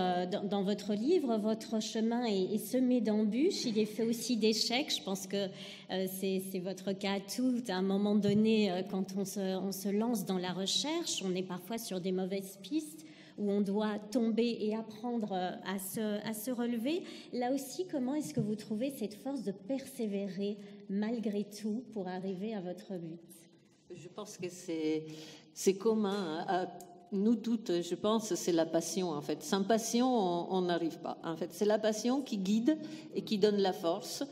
dans votre livre, votre chemin est semé d'embûches, il est fait aussi d'échecs. Je pense que c'est votre cas à tout. À un moment donné, quand on se lance dans la recherche, on est parfois sur des mauvaises pistes où on doit tomber et apprendre à se relever. Là aussi, comment est-ce que vous trouvez cette force de persévérer malgré tout pour arriver à votre but? Je pense que c'est commun à nous toutes, je pense, c'est la passion, en fait. Sans passion, on n'arrive pas. En fait, c'est la passion qui guide et qui donne la force.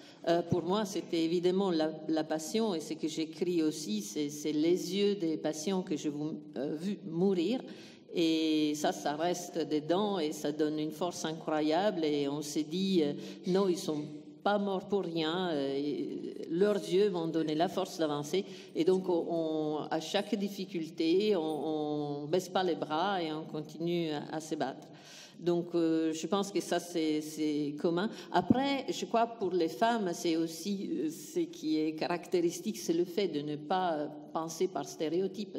Pour moi, c'était évidemment la passion, et ce que j'écris aussi, c'est les yeux des patients que j'ai vu mourir. Et ça reste dedans, et ça donne une force incroyable. Et on s'est dit, non, ils sont pas morts pour rien, leurs yeux m'ont donné la force d'avancer, et donc à chaque difficulté, on baisse pas les bras et on continue à se battre. Donc je pense que ça c'est commun. Après, je crois pour les femmes, c'est aussi ce qui est caractéristique, c'est le fait de ne pas penser par stéréotype.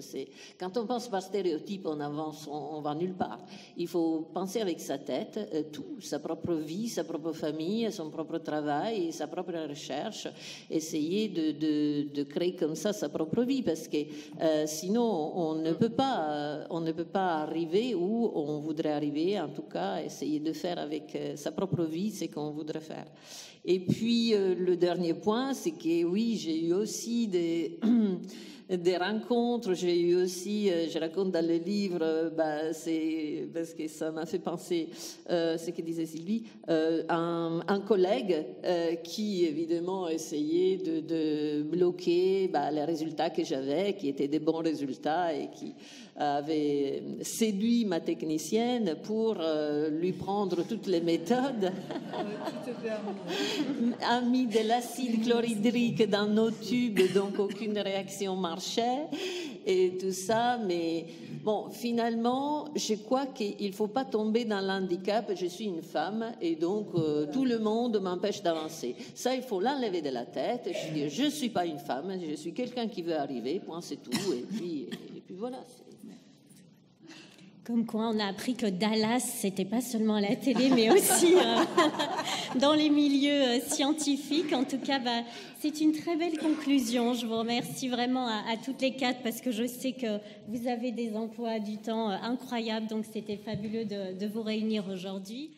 Quand on pense par stéréotype, on avance, on va nulle part. Il faut penser avec sa tête, tout, sa propre vie, sa propre famille, son propre travail, sa propre recherche, essayer de créer comme ça sa propre vie, parce que sinon on ne peut pas arriver où on voudrait arriver, en tout cas essayer de faire avec sa propre vie ce qu'on voudrait faire. Et puis le dernier point, c'est que oui, j'ai eu aussi des rencontres, j'ai eu aussi, je raconte dans le livre, c'est parce que ça m'a fait penser ce que disait Sylvie, un collègue qui évidemment essayait de bloquer les résultats que j'avais, qui étaient des bons résultats, et qui avait séduit ma technicienne pour lui prendre toutes les méthodes, a mis de l'acide chlorhydrique dans nos tubes, donc aucune réaction marchait et tout ça. Mais bon, finalement, je crois qu'il ne faut pas tomber dans l'handicap. Je suis une femme et donc tout le monde m'empêche d'avancer. Ça, il faut l'enlever de la tête. Je ne suis pas une femme, je suis quelqu'un qui veut arriver, point, c'est tout. Et puis voilà. Comme quoi, on a appris que Dallas, c'était pas seulement à la télé, mais aussi dans les milieux scientifiques. En tout cas, c'est une très belle conclusion. Je vous remercie vraiment à toutes les quatre, parce que je sais que vous avez des emplois du temps incroyables. Donc, c'était fabuleux de vous réunir aujourd'hui.